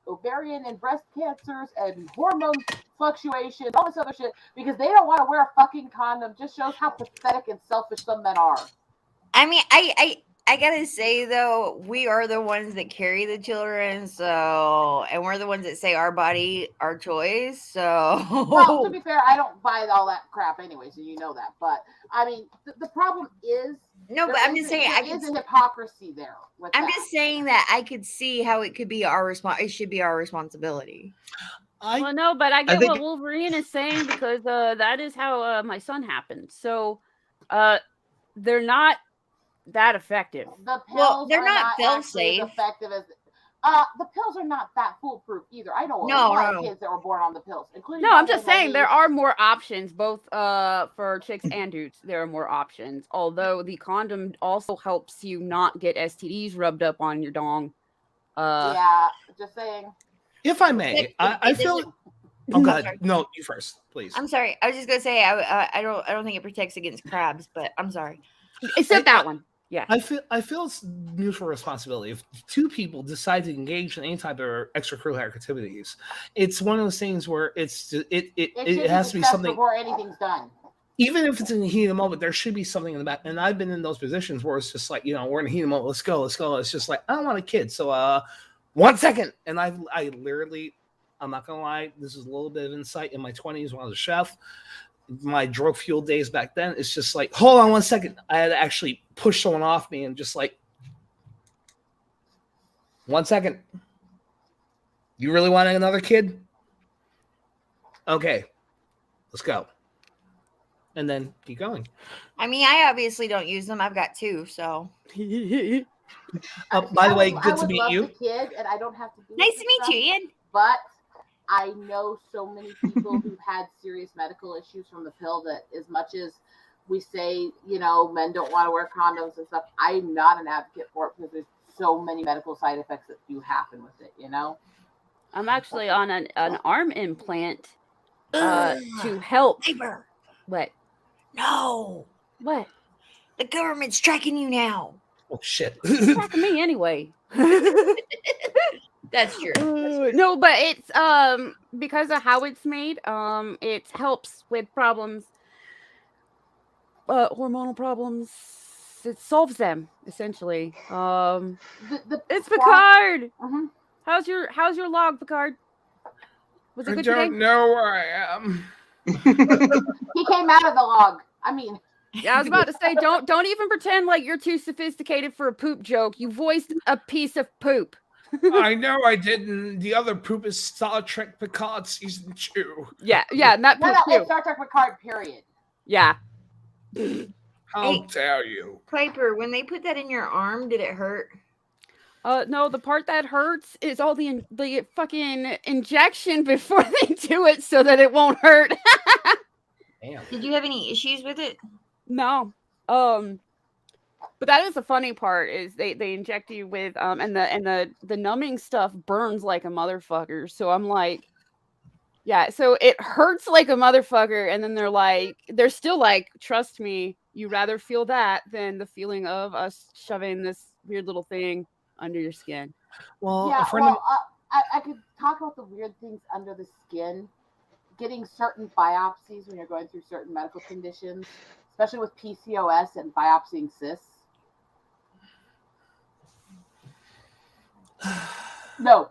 ovarian and breast cancers and hormone fluctuations, all this other shit, because they don't want to wear a fucking condom just shows how pathetic and selfish some men are. I mean, I gotta say though, we are the ones that carry the children, so and we're the ones that say our body, our choice. So Well, to be fair, I don't buy all that crap anyway, so you know that. But I mean, the problem is no, but I'm just saying, there is a hypocrisy there. With I'm that. just saying that I could see how it could be our it should be our responsibility. Well, no, but I get think- what Wolverine is saying because that is how my son happened. So they're not that effective. The pills Well, they're are not actually as fail-safe. effective as the pills are not that foolproof either. I know a No, lot no. of kids that were born on the pills, including No, I'm my just saying there lady. are more options, both for chicks and dudes. There are more options. Although the condom also helps you not get STDs rubbed up on your dong. Yeah, just saying. If I may, I feel. Oh, I'm God. sorry. No, you first, please. I'm sorry. I was just gonna say I don't think it protects against crabs, but I'm sorry. Except that one. Yeah. I feel it's mutual responsibility. If two people decide to engage in any type of extracurricular activities, it's one of those things where it should has to be discussed something. before anything's done. Even if it's in the heat of the moment, there should be something in the back. And I've been in those positions where it's just like, we're in the heat of the moment. Let's go. It's just like, I don't want a kid. So 1 second. And I literally, I'm not gonna lie, this is a little bit of insight. In my 20s when I was a chef, my drug fuel days back then, it's just like, hold on 1 second. I had to actually push someone off me and just like, 1 second. You really want another kid? Okay, let's go. and then keep going. I mean, I obviously don't use them. I've got 2, so. By the way, I good to would meet love you. the kid, and I don't have to do Nice this to meet stuff, you, Ian. But I know so many people who've had serious medical issues from the pill that as much as we say, men don't want to wear condoms and stuff, I'm not an advocate for it because there's so many medical side effects that do happen with it, I'm actually on an arm implant to help. Neighbor. What? No. What? The government's tracking you now. Oh shit! It's tracking me anyway. That's true. No, but it's because of how it's made. It helps with problems, hormonal problems. It solves them essentially. It's Picard. Mhm. How's your log, Picard? Was it I good don't today? know where I am. He came out of the log. I mean, Yeah, I was about to say, don't even pretend like you're too sophisticated for a poop joke. You voiced a piece of poop. I know I didn't. The other poop is Star Trek Picard season 2. Yeah, and that poop it's too. Star Trek Picard, period. Yeah. How dare you? Piper, when they put that in your arm, did it hurt? No, the part that hurts is all the fucking injection before they do it so that it won't hurt. Damn. Did you have any issues with it? No. But that is the funny part is they inject you with and the numbing stuff burns like a motherfucker. So I'm like, yeah, so it hurts like a motherfucker, and then they're still like, trust me, you rather feel that than the feeling of us shoving this weird little thing under your skin. Well, Yeah, a friend of I could talk about the weird things under the skin. Getting certain biopsies when you're going through certain medical conditions, especially with PCOS and biopsying cysts. No.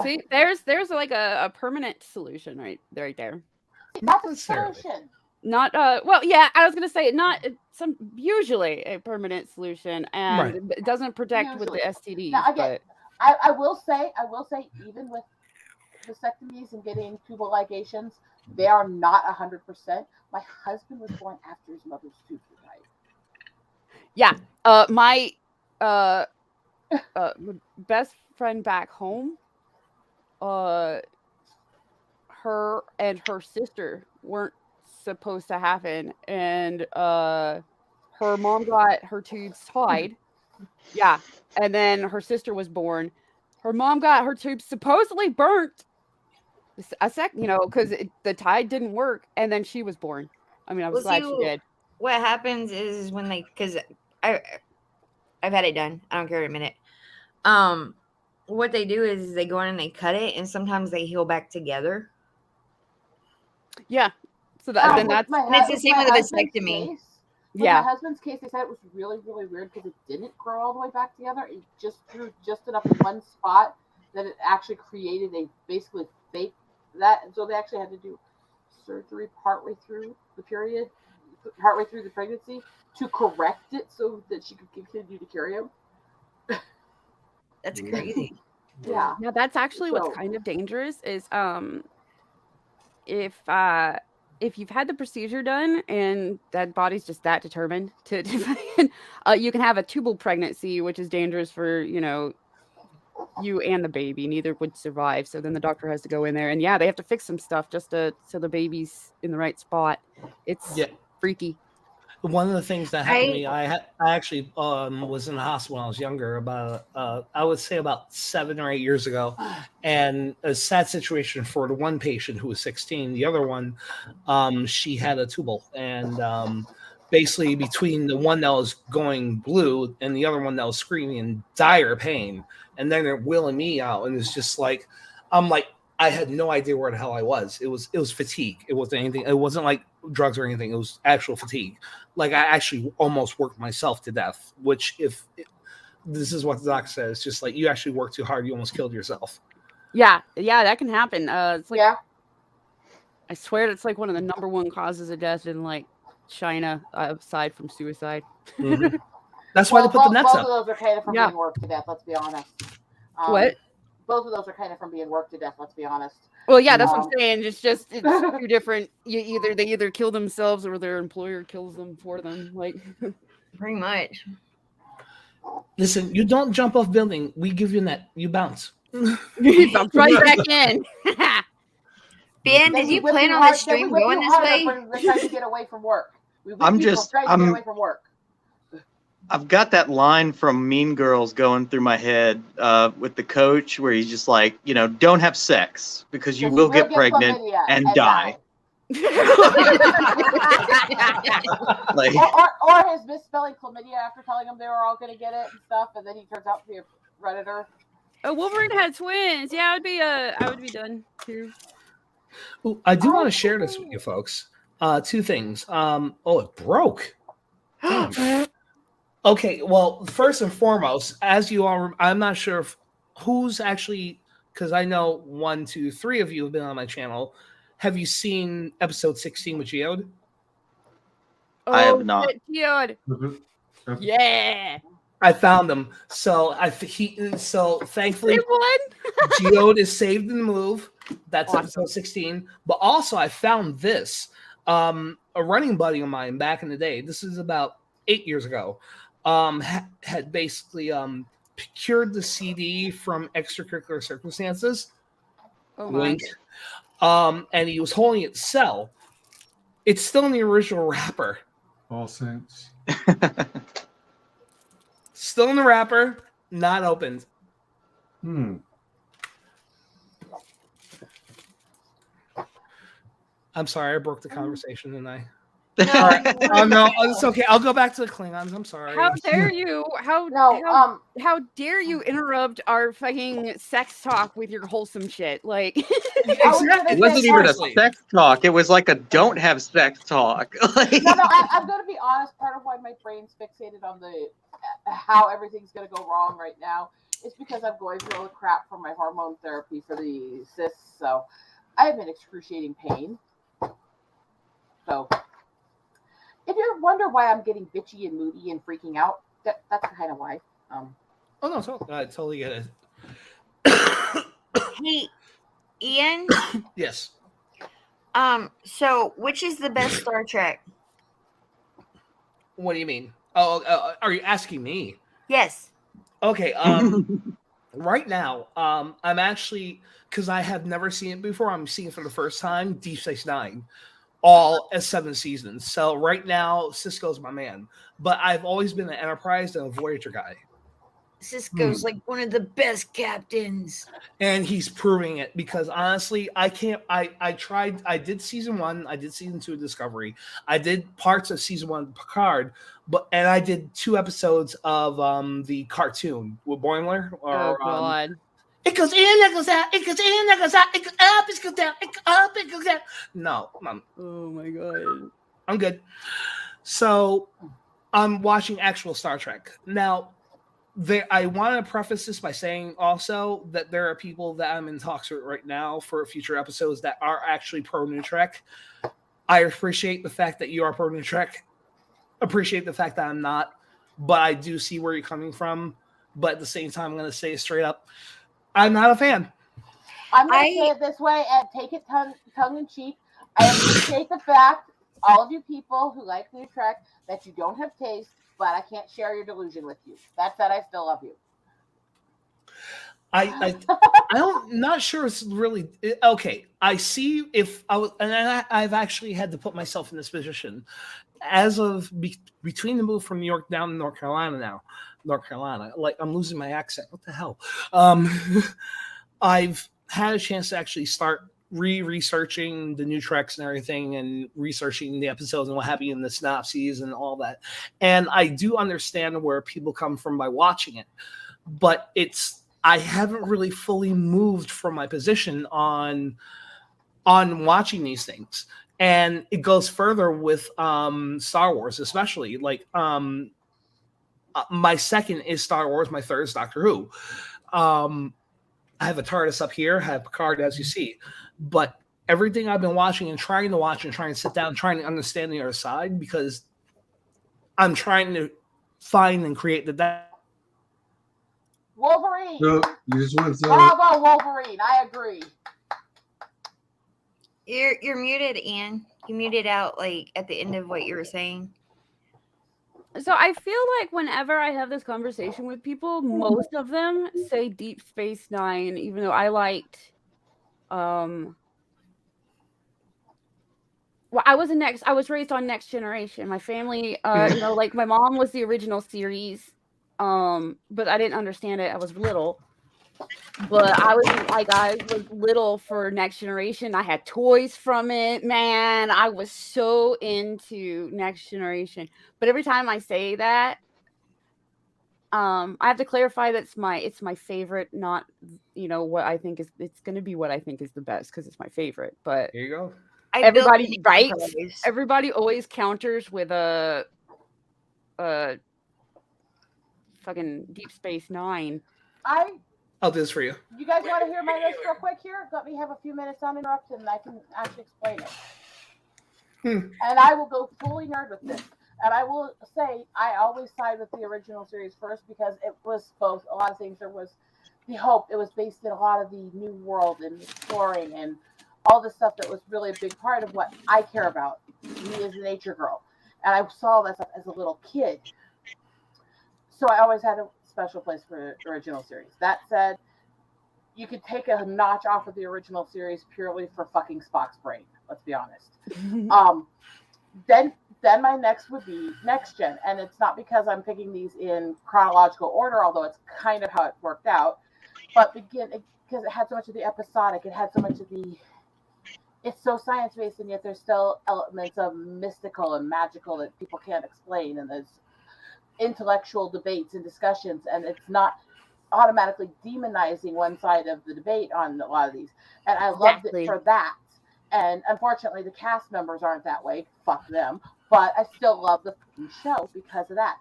See, there's like a permanent solution right there. That's a necessarily. solution. Not well, yeah, I was gonna say not usually a permanent solution, and Right. it doesn't protect with the Usually. STDs. Now, again, but I will say, even with vasectomies and getting tubal ligations, they are not 100%. My husband was born after his mother's tubes were tied. yeah, my best friend back home, her and her sister weren't supposed to happen, and her mom got her tubes tied. Yeah, and then her sister was born. Her mom got her tubes supposedly burnt because the tie didn't work, and then she was born. I mean, I was glad she did. What happens is when because I've had it done. I don't care a minute. What they do is they go in and they cut it, and sometimes they heal back together. Yeah. So then that's and it's the same with a vasectomy. My husband's case, they said it was really, really weird because it didn't grow all the way back together. It just grew just enough in one spot that it actually created a basically fake that. And so they actually had to do surgery partway through the pregnancy to correct it so that she could continue to carry him. That's crazy. Yeah. Now that's actually what's kind of dangerous is if you've had the procedure done and that body's just that determined to you can have a tubal pregnancy, which is dangerous for you and the baby. Neither would survive. So then the doctor has to go in there and they have to fix some stuff just so the baby's in the right spot. It's freaky. One of the things that happened to me, I actually was in the hospital when I was younger, about I would say about 7 or 8 years ago, and a sad situation for the one patient who was 16. The other one, she had a tubal, and basically between the one that was going blue and the other one that was screaming in dire pain, and then they're wheeling me out, and it's just like I had no idea where the hell I was. It was fatigue. It wasn't anything. It wasn't like drugs or anything. It was actual fatigue. Like I actually almost worked myself to death. Which, this is what the doc says, just like you actually worked too hard, you almost killed yourself. Yeah, that can happen. It's like I swear it's like one of the number one causes of death in like China, aside from suicide. Mm-hmm. That's why they put the nets up. Both of those are kind of from being worked to death. Let's be honest. What? Both of those are kind of from being worked to death. Let's be honest. Well, yeah, that's what I'm saying. It's two different. They either kill themselves or their employer kills them for them. Like, Pretty much. Listen, you don't jump off building. We give you net. You bounce. bounce right back in. Ben, did you plan on the stream going this way? We're trying to get away from work. I'm trying to get away from work. I've got that line from Mean Girls going through my head with the coach where he's just like, don't have sex because you will get pregnant and die. Like, or his misspelling chlamydia after telling him they were all going to get it and stuff, and then he turns out to be a predator. Wolverine had twins. Yeah, I would be done too. Ooh, I do want to share this with you folks. Two things. It broke. Okay, well, first and foremost, as you all, I'm not sure if who's actually, because I know 1, 2, 3 of you have been on my channel. Have you seen episode 16 with Geode? I have not. Geode. Yeah. I found him. So thankfully Geode is saved in the move. That's awesome. Episode 16. But also I found this. A running buddy of mine back in the day. This is about 8 years ago. Had basically procured the CD from Extracurricular Circumstances. Oh, Wink. And he was holding it to sell. It's still in the original wrapper. All Saints. Still in the wrapper, not opened. I'm sorry, I broke the conversation, didn't I? No. No, it's okay. I'll go back to the Klingons. I'm sorry. How dare you? How dare you interrupt our fucking sex talk with your wholesome shit? Like, it wasn't even a sex talk. It was like a don't have sex talk. No, I'm going to be honest. Part of why my brain's fixated on the how everything's going to go wrong right now is because I'm going through all the crap for my hormone therapy for the cysts. So I have an excruciating pain. So if you wonder why I'm getting bitchy and moody and freaking out, that's kind of why. I totally get it. Hey, Ian? Yes. So which is the best Star Trek? What do you mean? Oh, are you asking me? Yes. Okay. Right now, I'm actually, because I have never seen it before, I'm seeing it for the first time, Deep Space Nine. All as 7 seasons. So right now, Cisco's my man. But I've always been an Enterprise and a Voyager guy. Cisco's like one of the best captains. And he's proving it because honestly, I did season 1, I did season 2 of Discovery. I did parts of season 1 of Picard, and I did 2 episodes of the cartoon with Boimler. God. It goes in, it goes out, it goes in, it goes out, it goes up, it goes down, it goes up, it goes down. No, oh my God. I'm good. So I'm watching actual Star Trek. Now, I want to preface this by saying also that there are people that I'm in talks with right now for future episodes that are actually pro New Trek. I appreciate the fact that you are pro New Trek. Appreciate the fact that I'm not, but I do see where you're coming from. But at the same time, I'm going to say it straight up. I'm not a fan. I'm going to say it this way and take it tongue in cheek. I appreciate the fact, all of you people who like New Trek, that you don't have taste, but I can't share your delusion with you. That said, I still love you. I'm not sure it's really okay. I see if I was, and I've actually had to put myself in this position as of between the move from New York down to North Carolina now. North Carolina, like I'm losing my accent. What the hell? I've had a chance to actually start researching the new treks and everything, and researching the episodes and what happened in the synopses and all that. And I do understand where people come from by watching it, but I haven't really fully moved from my position on watching these things. And it goes further with Star Wars, especially like my second is Star Wars. My third is Doctor Who. I have a TARDIS up here. I have Picard, as you see. But everything I've been watching and trying to watch and trying to sit down, trying to understand the other side, because I'm trying to find and create the Wolverine. No, you just want to say Bravo, Wolverine. I agree. You're muted, Ian. You muted out like at the end of what you were saying. So I feel like whenever I have this conversation with people, most of them say Deep Space Nine, even though I liked well, I was raised on Next Generation. My family, like my mom was the original series. But I didn't understand it. I was little. But I was little for Next Generation. I had toys from it, man. I was so into Next Generation. But every time I say that, I have to clarify that it's my favorite, not what I think is it's going to be what I think is the best because it's my favorite. But Here you go. I built everybody, an right? enterprise. Everybody always counters with a fucking Deep Space Nine. I'll do this for you. You guys want to hear my list real quick here? Let me have a few minutes uninterrupted and I can actually explain it. And I will go fully nerd with this. And I will say I always side with the original series first because it was both a lot of things. There was the hope. It was based in a lot of the new world and exploring and all the stuff that was really a big part of what I care about. Me as a nature girl. And I saw that stuff as a little kid. So I always had a special place for the original series. That said, you could take a notch off of the original series purely for fucking Spock's brain. Let's be honest. Then my next would be Next Gen, and it's not because I'm picking these in chronological order, although it's kind of how it worked out. But because it had so much of the episodic, it had so much of the. It's so science based, and yet there's still elements of mystical and magical that people can't explain, and there's intellectual debates and discussions, and it's not automatically demonizing one side of the debate on a lot of these. And I loved it for that. And unfortunately, the cast members aren't that way. Fuck them. But I still love the show because of that.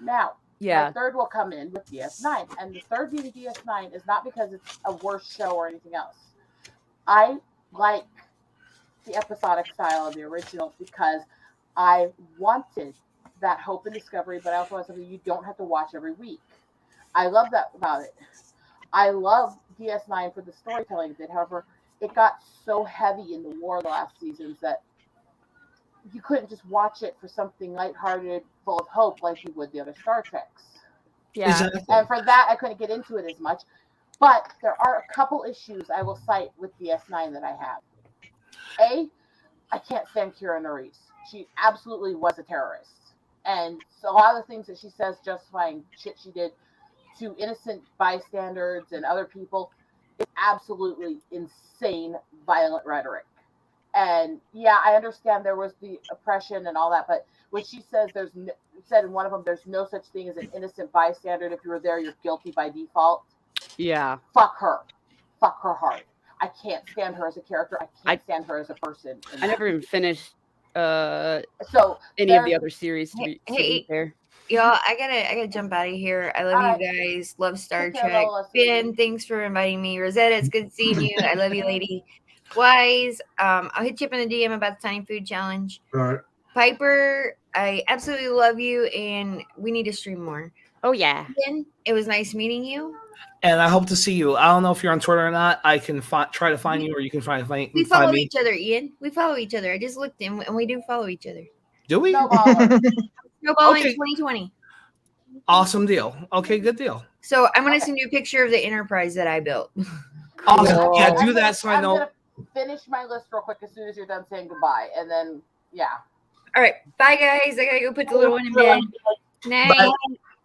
Now, my third will come in with DS9. And the third being DS9 is not because it's a worse show or anything else. I like the episodic style of the original because I wanted that hope and discovery, but I also want something you don't have to watch every week. I love that about it. I love DS9 for the storytelling it did. However, it got so heavy in the war the last seasons that you couldn't just watch it for something lighthearted, full of hope like you would the other Star Treks. Yeah. Exactly. And for that, I couldn't get into it as much. But there are a couple issues I will cite with DS9 that I have. I can't stand Kira Nerys. She absolutely was a terrorist. And so a lot of the things that she says justifying shit she did to innocent bystanders and other people is absolutely insane, violent rhetoric. And yeah, I understand there was the oppression and all that, but when she says said in one of them, there's no such thing as an innocent bystander. And if you were there, you're guilty by default. Yeah. Fuck her. Fuck her hard. I can't stand her as a character. I can't stand her as a person. I never even finished so any of the other series to be fair. Y'all, I gotta jump out of here. I love you guys. Love Star Trek. Ben, thanks for inviting me. Rosetta, it's good seeing you. I love you, lady. Wise, I'll hit you up in the DM about the Tiny Food Challenge. All right. Piper, I absolutely love you, and we need to stream more. Oh yeah. Ben, it was nice meeting you. And I hope to see you. I don't know if you're on Twitter or not. I can try to find you, or you can try to find. We follow each other, Ian. We follow each other. I just looked in, and we do follow each other. Do we? Snowballing Okay. 2020. Awesome deal. Okay, good deal. So I'm gonna send you a picture of the Enterprise that I built. Awesome. Yeah, do that so I know. I'm gonna finish my list real quick as soon as you're done saying goodbye, and then All right, bye guys. I gotta go put the little one in bed. Night.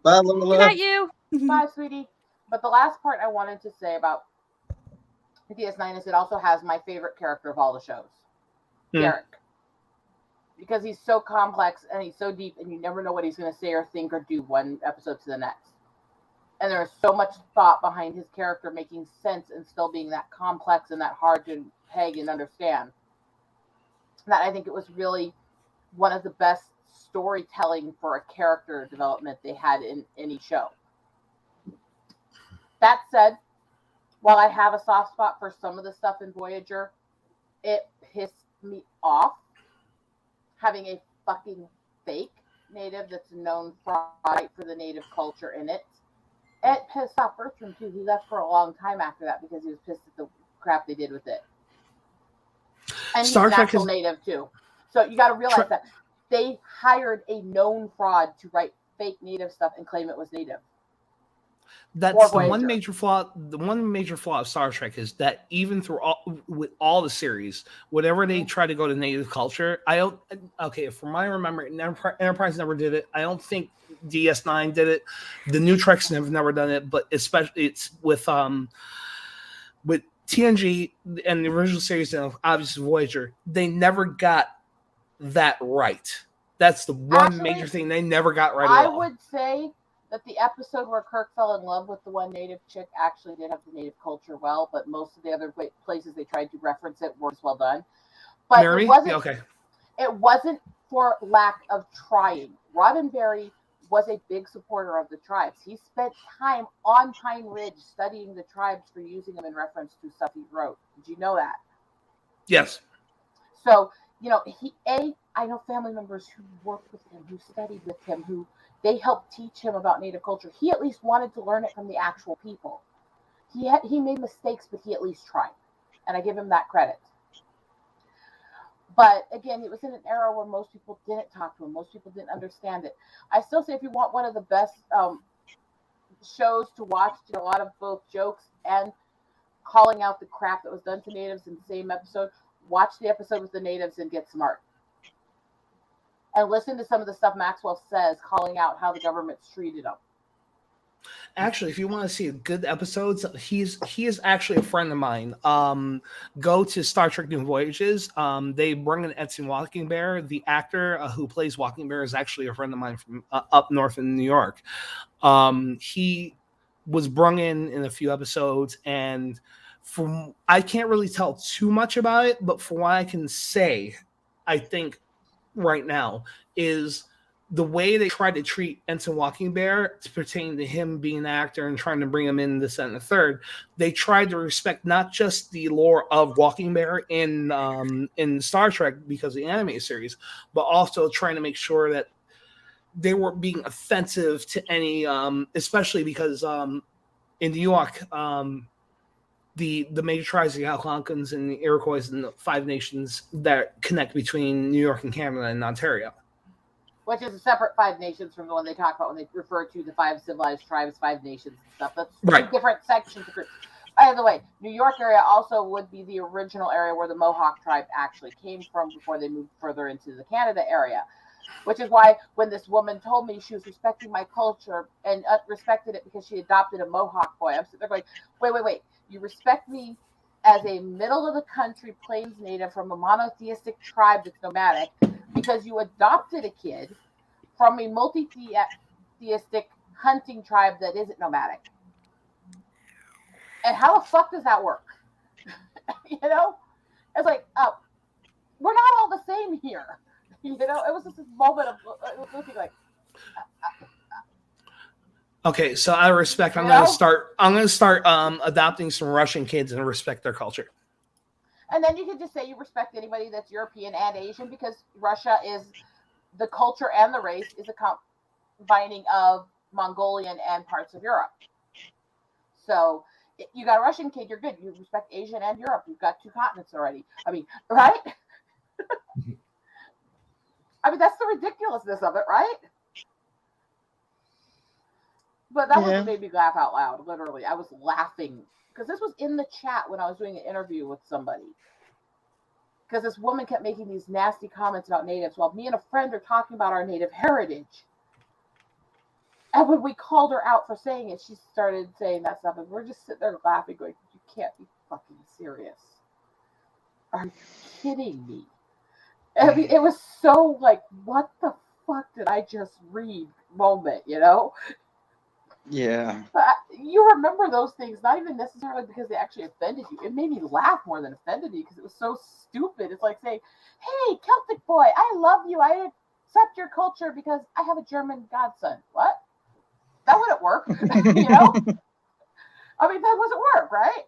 Bye. Good night, you. Bye, sweetie. But the last part I wanted to say about DS9 is it also has my favorite character of all the shows, Derek. Because he's so complex and he's so deep, and you never know what he's going to say or think or do one episode to the next. And there's so much thought behind his character making sense and still being that complex and that hard to peg and understand. That I think it was really one of the best storytelling for a character development they had in any show. That said, while I have a soft spot for some of the stuff in Voyager, it pissed me off having a fucking fake native that's known for the native culture in it. It pissed off Bertram too. He left for a long time after that because he was pissed at the crap they did with it. And he's Star an Trek actual is native too. So you got to realize that they hired a known fraud to write fake native stuff and claim it was native. that's the Voyager. one major flaw. The one major flaw of Star Trek is that even through all the series, whenever they try to go to native culture, I don't. Okay, from what I remember, Enterprise never did it. I don't think DS9 did it. The new Treks have never done it, but especially it's with TNG and the original series and obviously Voyager. They never got that right. That's the one major thing they never got right at all. I would say that the episode where Kirk fell in love with the one native chick actually did have the native culture well, but most of the other places they tried to reference it weren't well done. But Mary? it wasn't. Yeah, okay. It wasn't for lack of trying. Roddenberry was a big supporter of the tribes. He spent time on Pine Ridge studying the tribes for using them in reference to stuff he wrote. Did you know that? Yes. So, I know family members who worked with him, who studied with him, who they helped teach him about Native culture. He at least wanted to learn it from the actual people. He made mistakes, but he at least tried. And I give him that credit. But again, it was in an era where most people didn't talk to him. Most people didn't understand it. I still say if you want one of the best shows to watch, a lot of both jokes and calling out the crap that was done to natives in the same episode, watch the episode with the natives and get smart. And listen to some of the stuff Maxwell says, calling out how the government's treated them. Actually, if you want to see good episodes, he is actually a friend of mine. Go to Star Trek New Voyages. They bring in Ensign Walking Bear. The actor who plays Walking Bear is actually a friend of mine from up north in New York. He was brung in a few episodes, and I can't really tell too much about it, but from what I can say, I think right now is the way they tried to treat Ensign Walking Bear to pertain to him being an actor and trying to bring him in this and the third. They tried to respect not just the lore of Walking Bear in Star Trek because of the anime series, but also trying to make sure that they weren't being offensive to any, especially because in New York, the major tribes, the Algonquins and the Iroquois and the Five Nations that connect between New York and Canada and Ontario. Which is a separate Five Nations from the one they talk about when they refer to the five civilized tribes, Five Nations and stuff. That's right. Different sections of groups. By the way, New York area also would be the original area where the Mohawk tribe actually came from before they moved further into the Canada area. Which is why when this woman told me she was respecting my culture and respected it because she adopted a Mohawk boy, I'm sitting there going, wait. You respect me as a middle of the country Plains native from a monotheistic tribe that's nomadic because you adopted a kid from a multi-theistic hunting tribe that isn't nomadic. And how the fuck does that work? It's like, we're not all the same here. It was just this moment of looking like. Okay, so out of respect, I'm gonna start adopting some Russian kids and respect their culture. And then you can just say you respect anybody that's European and Asian because Russia is the culture and the race is a combining of Mongolian and parts of Europe. So you got a Russian kid, you're good. You respect Asian and Europe. You've got two continents already. I mean, right? I mean, that's the ridiculousness of it, right? But that was what made me laugh out loud, literally. I was laughing because this was in the chat when I was doing an interview with somebody. Because this woman kept making these nasty comments about natives while me and a friend are talking about our native heritage. And when we called her out for saying it, she started saying that stuff. And we're just sitting there laughing, going, you can't be fucking serious. Are you kidding me? I mean, it was so like, what the fuck did I just read moment, Yeah. But you remember those things, not even necessarily because they actually offended you. It made me laugh more than offended me because it was so stupid. It's like saying, hey, Celtic boy, I love you. I accept your culture because I have a German godson. What? That wouldn't work, I mean, that wouldn't work, right?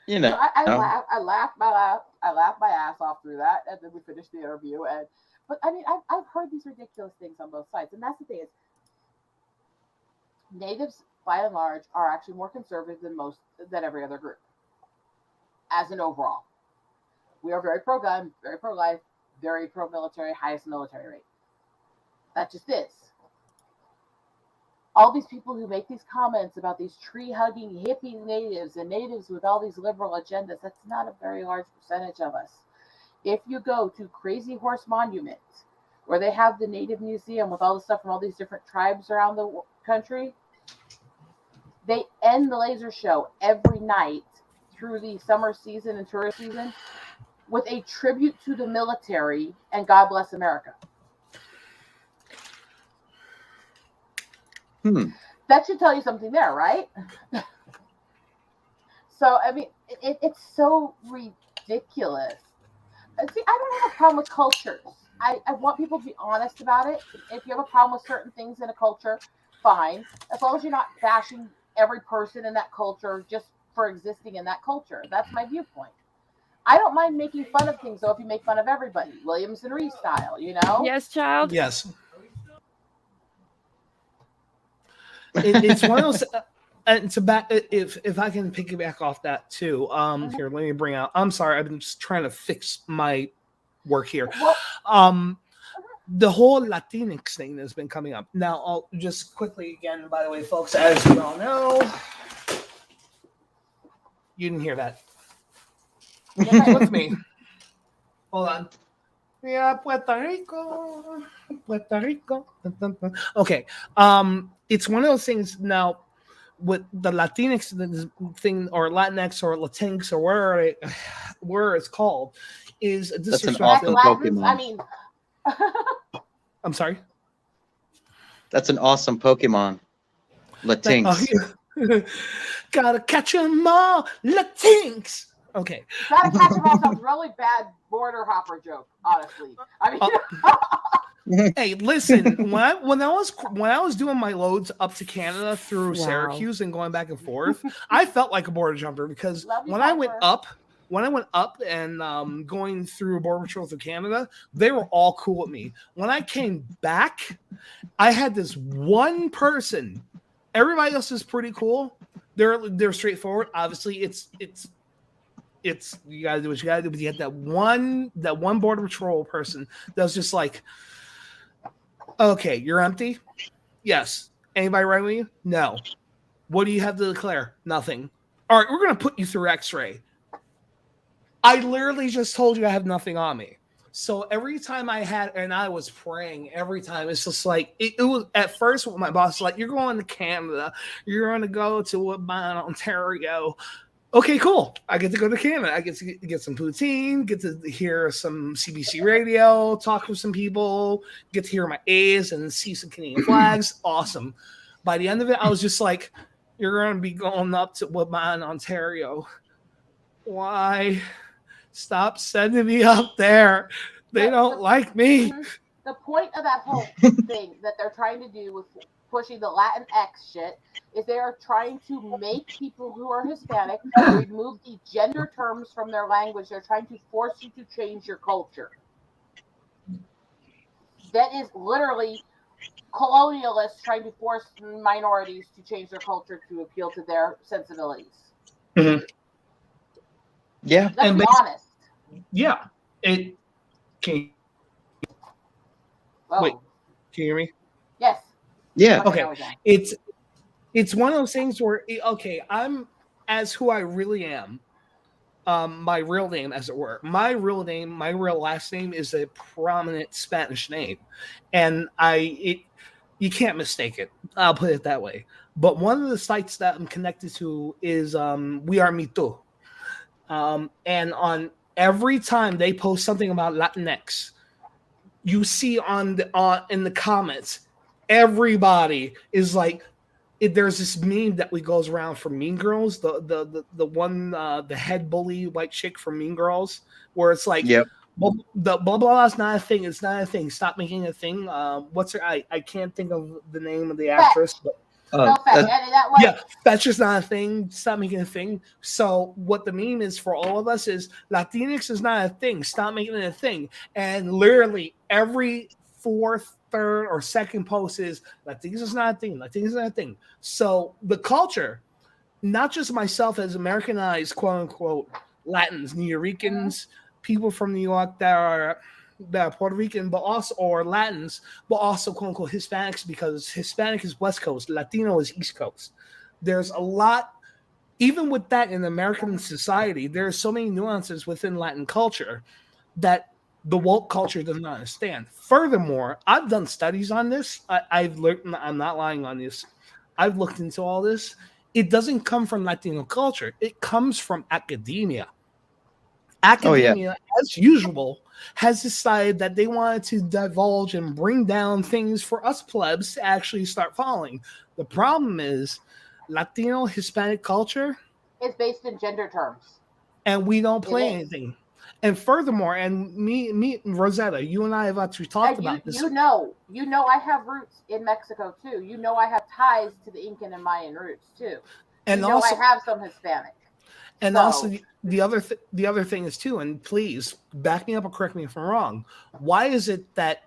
So I laughed my ass off through that, and then we finished the interview. But I mean, I've heard these ridiculous things on both sides, and that's the thing is, natives by and large are actually more conservative than every other group. as an overall. We are very pro-gun, very pro-life, very pro-military, highest military rate. That just is. All these people who make these comments about these tree-hugging hippie natives and natives with all these liberal agendas, that's not a very large percentage of us. If you go to Crazy Horse Monument, where they have the Native Museum with all the stuff from all these different tribes around the country, they end the laser show every night through the summer season and tourist season with a tribute to the military and God Bless America. That should tell you something there, right? So, I mean, it's so ridiculous. See, I don't have a problem with cultures. I want people to be honest about it. If you have a problem with certain things in a culture, fine. As long as you're not bashing every person in that culture just for existing in that culture. That's my viewpoint. I don't mind making fun of things, though, if you make fun of everybody. Williams and Reese style, you know? Yes, child. Yes. It's one of those. And to back, if I can piggyback off that too. Here, let me bring out. I'm sorry, I've been just trying to fix my work here. The whole Latinx thing that's been coming up. Now, I'll just quickly again. By the way, folks, as you all know, you didn't hear that. With me. Hold on. Yeah, Puerto Rico. Okay. It's one of those things now with the Latinx thing or Latinx or Latinx or where it's called is a disrespect. That's an awesome Pokemon. I mean, I'm sorry. That's an awesome Pokemon. Latinx. Gotta catch 'em all, Latinx. Okay. Gotta catch 'em all sounds really bad border hopper joke, honestly. I mean, hey, listen. When I was doing my loads up to Canada through Syracuse and going back and forth, I felt like a border jumper because when I went up and going through Border Patrol through Canada, they were all cool with me. When I came back, I had this one person. Everybody else is pretty cool. They're straightforward. Obviously, it's you gotta do what you gotta do, but you had that one Border Patrol person that was just like, okay, you're empty? Yes. Anybody right with you? No. What do you have to declare? Nothing. All right, we're gonna put you through X-ray. I literally just told you I have nothing on me. So every time I was praying every time, it's just like, it was at first when my boss was like, you're going to Canada, you're going to go to Woodbine, Ontario. Okay, cool. I get to go to Canada. I get to get some poutine, get to hear some CBC radio, talk with some people, get to hear my A's and see some Canadian flags. Awesome. By the end of it, I was just like, you're going to be going up to Woodbine, Ontario. Why? Stop sending me up there. They don't like me. The point of that whole thing that they're trying to do with pushing the Latinx shit is they are trying to make people who are Hispanic remove the gender terms from their language. They're trying to force you to change your culture. That is literally colonialists trying to force minorities to change their culture to appeal to their sensibilities. Mm-hmm. Yeah. Let's be honest. Yeah. Wait, can you hear me? Yes. Yeah. Okay. It's one of those things where, okay, I'm as who I really am. My real name, as it were. My real last name is a prominent Spanish name. And you can't mistake it. I'll put it that way. But one of the sites that I'm connected to is We Are Me Too. And on every time they post something about Latinx, you see in the comments, everybody is like, there's this meme that goes around for Mean Girls, the one the head bully white chick from Mean Girls, where it's like, yep. The blah blah is not a thing. It's not a thing. Stop making a thing. What's her? I can't think of the name of the actress, but. That's just not a thing. Stop making a thing. So what the meme is for all of us is Latinx is not a thing. Stop making it a thing. And literally every fourth, third, or second post is Latinx is not a thing. Latinx is not a thing. So the culture, not just myself as Americanized, quote unquote, Latins, New Yorkers, people from New York that are Puerto Rican, but also or Latins, but also quote unquote Hispanics, because Hispanic is West Coast, Latino is East Coast. There's a lot, even with that in American society, there are so many nuances within Latin culture that the woke culture does not understand. Furthermore, I've done studies on this. I've learned, I'm not lying on this. I've looked into all this. It doesn't come from Latino culture. It comes from academia. Oh yeah. Academia, as usual, has decided that they wanted to divulge and bring down things for us plebs to actually start following. The problem is Latino Hispanic culture, It's based in gender terms. and we don't It play is. anything. And furthermore, and me, Rosetta, you and I have actually talked And about this. you know, I have roots in Mexico too. You know, I have ties to the Incan and Mayan roots too. And you know, also, I have some Hispanic. and So- also the other thing is too. And please back me up or correct me if I'm wrong. Why is it that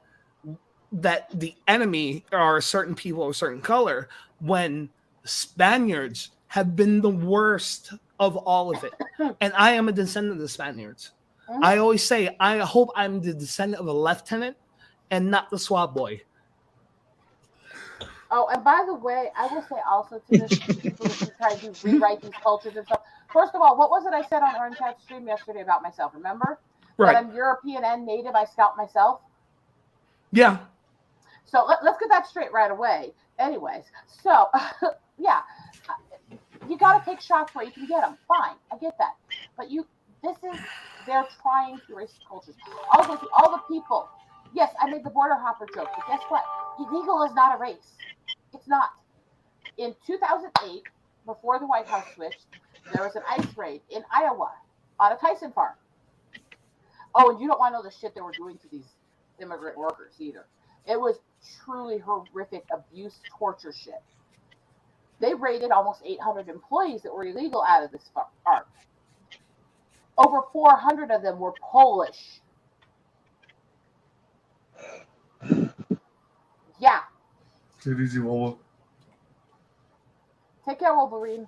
the enemy are certain people of a certain color when Spaniards have been the worst of all of it? And I am a descendant of the Spaniards. Mhm. I always say, I hope I'm the descendant of a lieutenant and not the swab boy. Oh, and by the way, I will say also to this people that try to rewrite these cultures and stuff. First of all, what was it I said on Orange Hat stream yesterday about myself? Remember Right. that I'm European and Native. I scout myself. Yeah. So let's get that straight right away. Anyways, so yeah, you got to take shots where you can get them. Fine, I get that. But they're trying to erase cultures. All the people. Yes, I made the border hopper joke, but guess what? Illegal is not a race. It's not. In 2008, before the White House switched, there was an ICE raid in Iowa on a Tyson farm. Oh, and you don't want to know the shit they were doing to these immigrant workers either. It was truly horrific abuse, torture shit. They raided almost 800 employees that were illegal out of this farm. Over 400 of them were Polish. Yeah. Take it easy, Lola. Take care, Wolverine.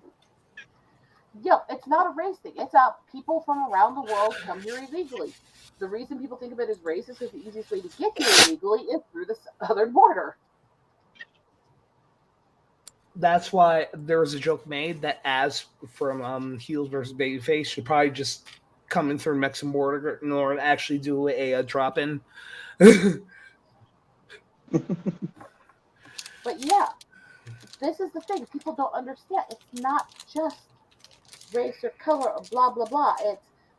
Yo, it's not a race thing. It's people from around the world come here illegally. The reason people think of it as race is because the easiest way to get here illegally is through the southern border. That's why there was a joke made that as from heels versus babyface should probably just come in through the Mexican border in order to actually do a drop in. But yeah, this is the thing. People don't understand. It's not just race or color or blah, blah, blah.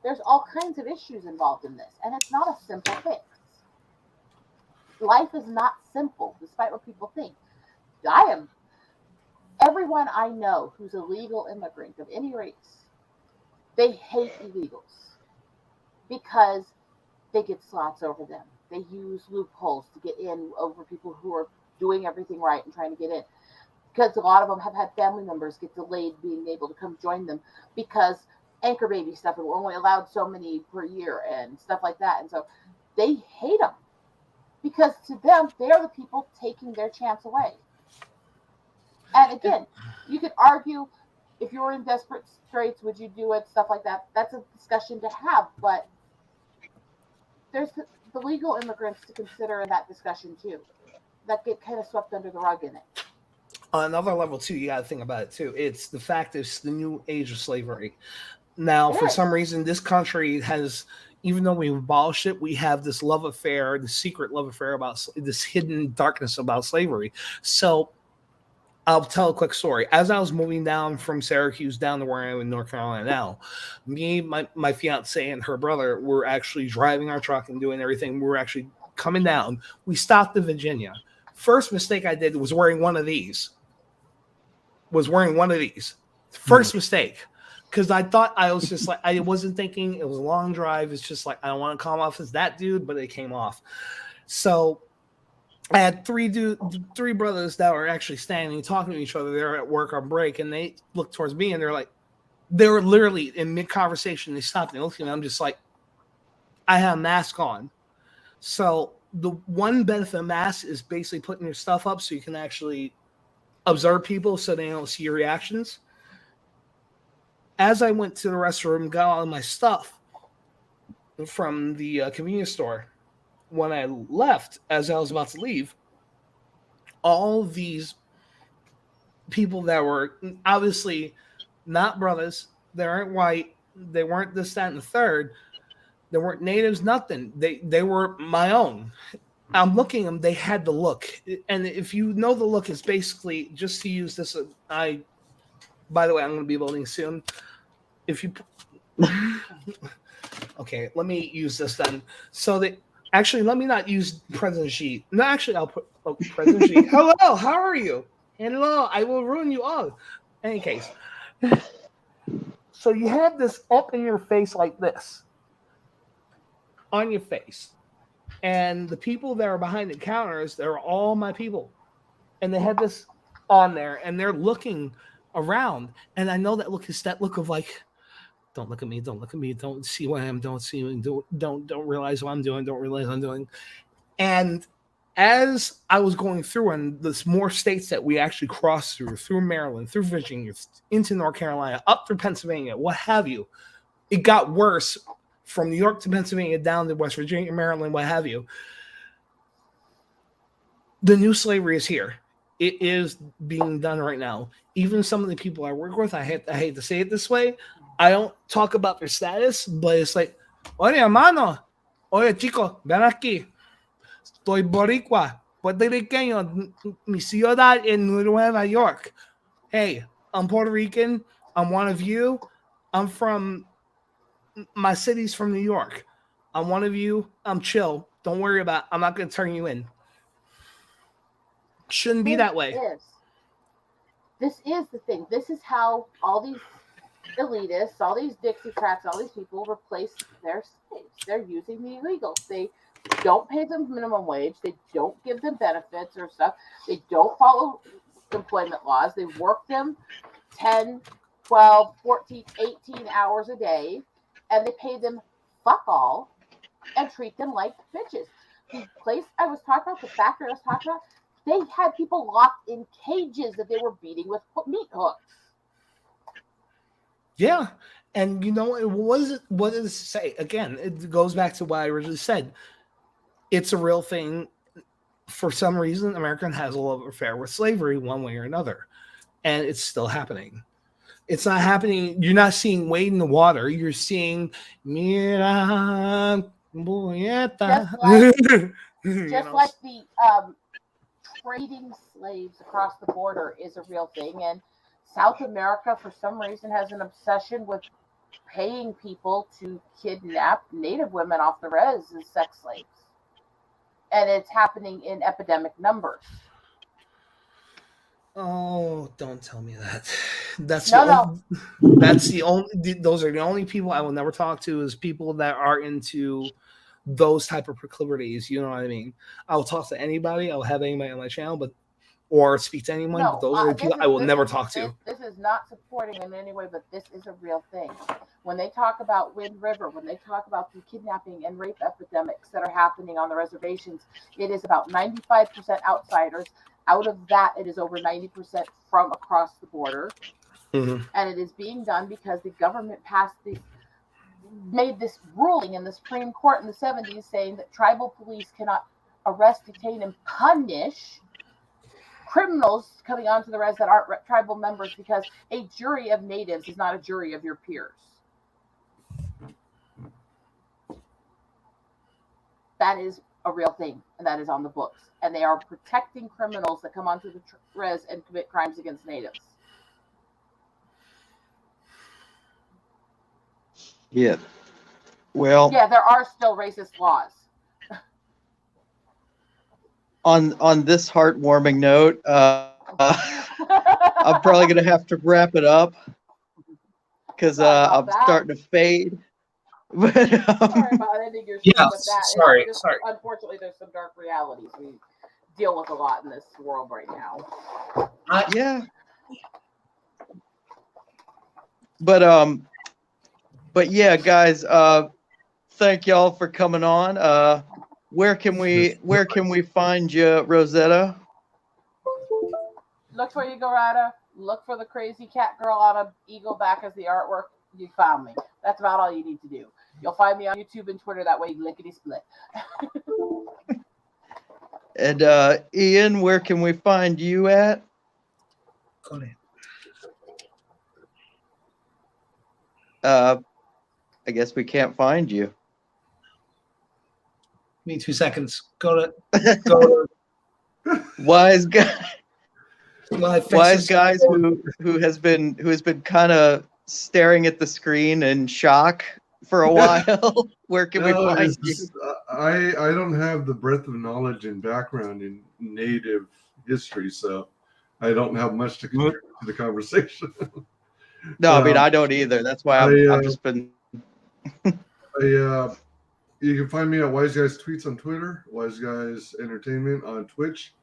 There's all kinds of issues involved in this. And it's not a simple fix. Life is not simple, despite what people think. Everyone I know who's a legal immigrant of any race, they hate illegals because they get slots over them. They use loopholes to get in over people who are doing everything right and trying to get in. Because a lot of them have had family members get delayed being able to come join them because anchor baby stuff, and we're only allowed so many per year and stuff like that. And so they hate them because to them, they're the people taking their chance away. And again, you could argue if you were in desperate straits, would you do it? Stuff like that. That's a discussion to have, but there's the legal immigrants to consider in that discussion too, that get kind of swept under the rug in it. On another level too, you got to think about it too. It's the fact it's the new age of slavery. Now, for some reason, this country has, even though we've abolished it, we have this love affair, the secret love affair about this hidden darkness about slavery. So I'll tell a quick story. As I was moving down from Syracuse down to where I am in North Carolina now, me, my fiance, and her brother were actually driving our truck and doing everything. We were actually coming down. We stopped in Virginia. First mistake I did was wearing one of these. First mistake. Because I thought I was just like, I wasn't thinking. It was a long drive. It's just like, I don't want to come off as that dude, but it came off. So I had three brothers that were actually standing talking to each other. They were at work on break, and they looked towards me, and they were literally in mid-conversation. They stopped and they looked at me. I'm just like, I have a mask on. So the one benefit of mask is basically putting your stuff up so you can actually observe people so they don't see your reactions. As I went to the restroom, got all of my stuff from the convenience store, when I left, as I was about to leave, all these people that were obviously not brothers, they aren't white, they weren't this, that, and the third, they weren't natives, nothing. They were my own. I'm looking at them, they had the look. And if you know the look, is basically just to use this. By the way, I'm going to be voting soon. If you. Okay, let me use this then. So that. Actually, let me not use President Xi. No, actually, I'll put President Xi. Hello, how are you? Hello, I will ruin you all. In any case. So you have this up in your face like this. On your face. And the people that are behind the counters, they're all my people. And they had this on there, and they're looking around. And I know that look is that look of like, don't look at me, don't look at me, don't see what I am, don't see me, don't realize what I'm doing, don't realize what I'm doing. And as I was going through, and there's more states that we actually crossed through Maryland, through Virginia, into North Carolina, up through Pennsylvania, what have you, it got worse from New York to Pennsylvania, down to West Virginia, Maryland, what have you. The new slavery is here. It is being done right now. Even some of the people I work with, I hate to say it this way, I don't talk about their status, but it's like, oye, hermano, oye, chico, ven aquí. Estoy boricua, puertorriqueño, mi ciudad en Nueva York. Hey, I'm Puerto Rican. I'm one of you. I'm from, my city's from New York. I'm one of you. I'm chill. Don't worry about it. I'm not going to turn you in. Shouldn't be that way. This is the thing. This is how all these elitists, all these Dixiecrats, all these people replace their slaves. They're using the illegals. They don't pay them minimum wage. They don't give them benefits or stuff. They don't follow employment laws. They work them 10, 12, 14, 18 hours a day, and they pay them fuck all and treat them like bitches. The place I was talking about, the factory I was talking about, they had people locked in cages that they were beating with meat hooks. Yeah. And you know, what does it say? Again, it goes back to what I originally said. It's a real thing. For some reason, America has a love affair with slavery one way or another. And it's still happening. It's not happening. You're not seeing Wade in the water. You're seeing Mira Boyeta. Just like the trading slaves across the border is a real thing. And South America, for some reason, has an obsession with paying people to kidnap Native women off the res as sex slaves. And it's happening in epidemic numbers. Oh, don't tell me that. Those are the only people I will never talk to, is people that are into those type of proclivities. You know what I mean? I will talk to anybody. I'll have anybody on my channel, or speak to anyone. But those are the people I will never talk to. This is not supporting in any way, but this is a real thing. When they talk about Wind River, when they talk about the kidnapping and rape epidemics that are happening on the reservations, it is about 95% outsiders. Out of that, it is over 90% from across the border. Mm-hmm. And it is being done because the government made this ruling in the Supreme Court in the 70s saying that tribal police cannot arrest, detain, and punish criminals coming onto the res that aren't tribal members, because a jury of natives is not a jury of your peers. That is a real thing, and that is on the books. And they are protecting criminals that come onto the res and commit crimes against natives. Yeah. Well. Yeah, there are still racist laws. On this heartwarming note, I'm probably going to have to wrap it up because I'm starting to fade. But, sorry about ending your show with that. Sorry. Unfortunately, there's some dark realities we deal with a lot in this world right now. Yeah. But yeah, guys, thank y'all for coming on. Where can we find you, Rosetta? Look where you go, Rada. look for the crazy cat girl on a eagle back as the artwork. You found me. That's about all you need to do. You'll find me on YouTube and Twitter. That way, lickety split. And Ian, where can we find you at? Go ahead. I guess we can't find you. Give me 2 seconds. Go to Wise guy. my fix Wise this. guys who has been kind of staring at the screen in shock for a while. Where can we No, find it's you? just, I don't have the breadth of knowledge and background in Native history, so I don't have much to contribute to the conversation. No, I mean I don't either. That's why I've just been. You can find me at Wise Guys Tweets on Twitter, Wise Guys Entertainment on Twitch,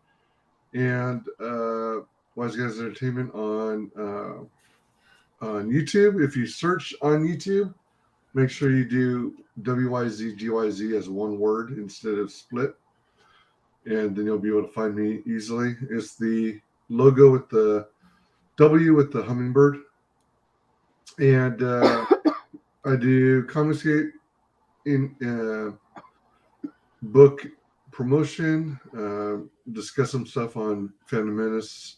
and Wise Guys Entertainment on YouTube. If you search on YouTube, make sure you do WYZGYZ as one word instead of split, and then you'll be able to find me easily. It's the logo with the W with the hummingbird, and I do Comicsgate in book promotion, discuss some stuff on Phantom Menace,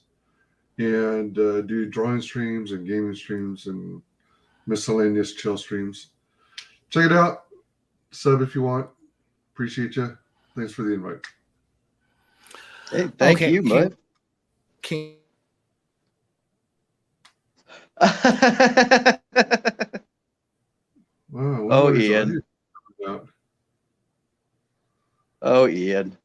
and do drawing streams and gaming streams and miscellaneous chill streams. Check it out. Sub if you want. Appreciate you. Thanks for the invite. Hey, thank you, bud. Wow. Oh, Ian. Oh, Ian.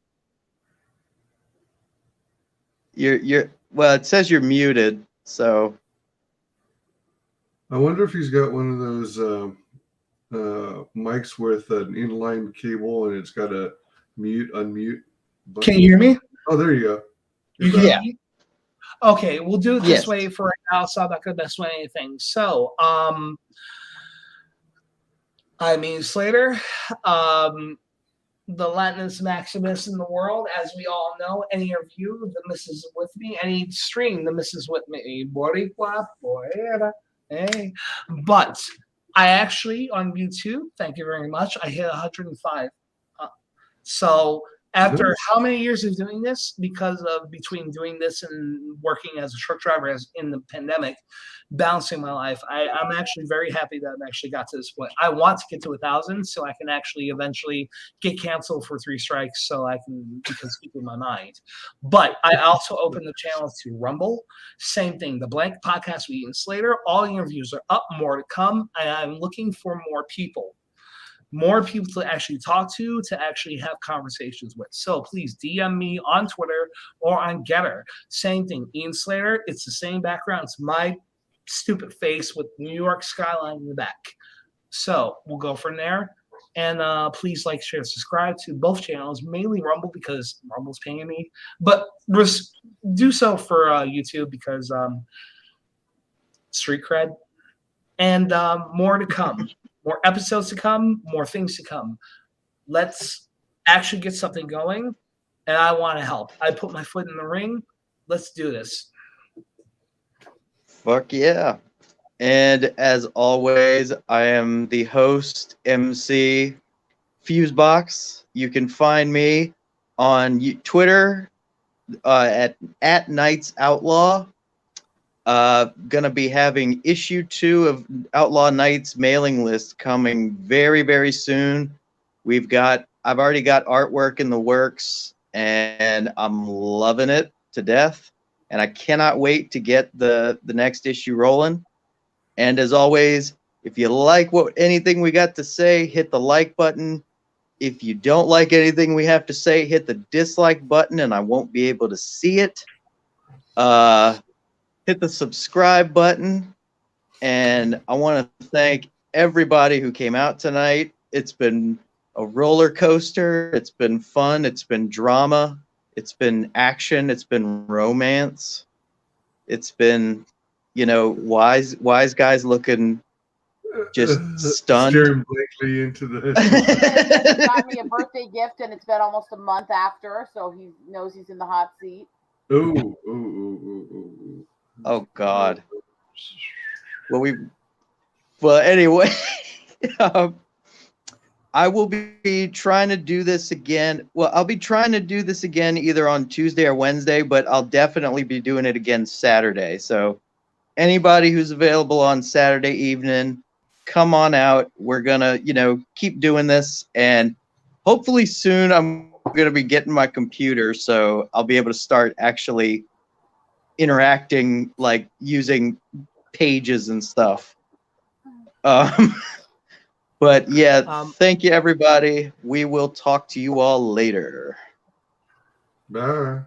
You're well, it says you're muted, so I wonder if he's got one of those mics with an inline cable and it's got a mute, unmute button. Can you hear me? Oh, there you go. You can hear me? Okay, we'll do it this Yes. way for right now, so I'm not going to mess with anything. So, I'm Ian Slater, the Latinus Maximus in the world, as we all know. Any of you, the missus with me, any stream, the missus with me. Boricua, Boera, hey. But I actually, on YouTube, thank you very much, I hit 105. So after how many years of doing this, because of between doing this and working as a truck driver as in the pandemic, balancing my life, I'm actually very happy that I actually got to this point. I want to get to 1,000 so I can actually eventually get canceled for 3 strikes so I can keep in my mind. But I also opened the channel to Rumble. Same thing. The Blank Podcast with Ian Slater. All the interviews are up. More to come. And I'm looking for more people to actually talk to actually have conversations with. So please DM me on Twitter or on Getter. Same thing. Ian Slater. It's the same background. It's my stupid face with New York skyline in the back. So we'll go from there. And please like, share, subscribe to both channels, mainly Rumble because Rumble's paying me, but do so for YouTube because street cred. And more to come. More episodes to come, more things to come. Let's actually get something going, and I want to help. I put my foot in the ring. Let's do this. fuck yeah. And as always, I am the host, MC Fusebox. You can find me on Twitter at Nights Outlaw. Gonna be having issue 2 of Outlaw Nights mailing list coming very, very soon. I've already got artwork in the works and I'm loving it to death. And I cannot wait to get the next issue rolling. And as always, if you like anything we got to say, hit the like button. If you don't like anything we have to say, hit the dislike button and I won't be able to see it. Hit the subscribe button. And I want to thank everybody who came out tonight. It's been a roller coaster. It's been fun. It's been drama. It's been action. It's been romance. It's been, wise guys looking just stunned. Staring blankly into the. He got me a birthday gift, and it's been almost a month after, so he knows he's in the hot seat. Ooh. Oh God. Well, anyway, um, I will be trying to do this again. Well, I'll be trying to do this again either on Tuesday or Wednesday, but I'll definitely be doing it again Saturday. So anybody who's available on Saturday evening, come on out. We're gonna, keep doing this, and hopefully soon I'm gonna be getting my computer, so I'll be able to start actually interacting, like using pages and stuff. But yeah, thank you, everybody. We will talk to you all later. Bye.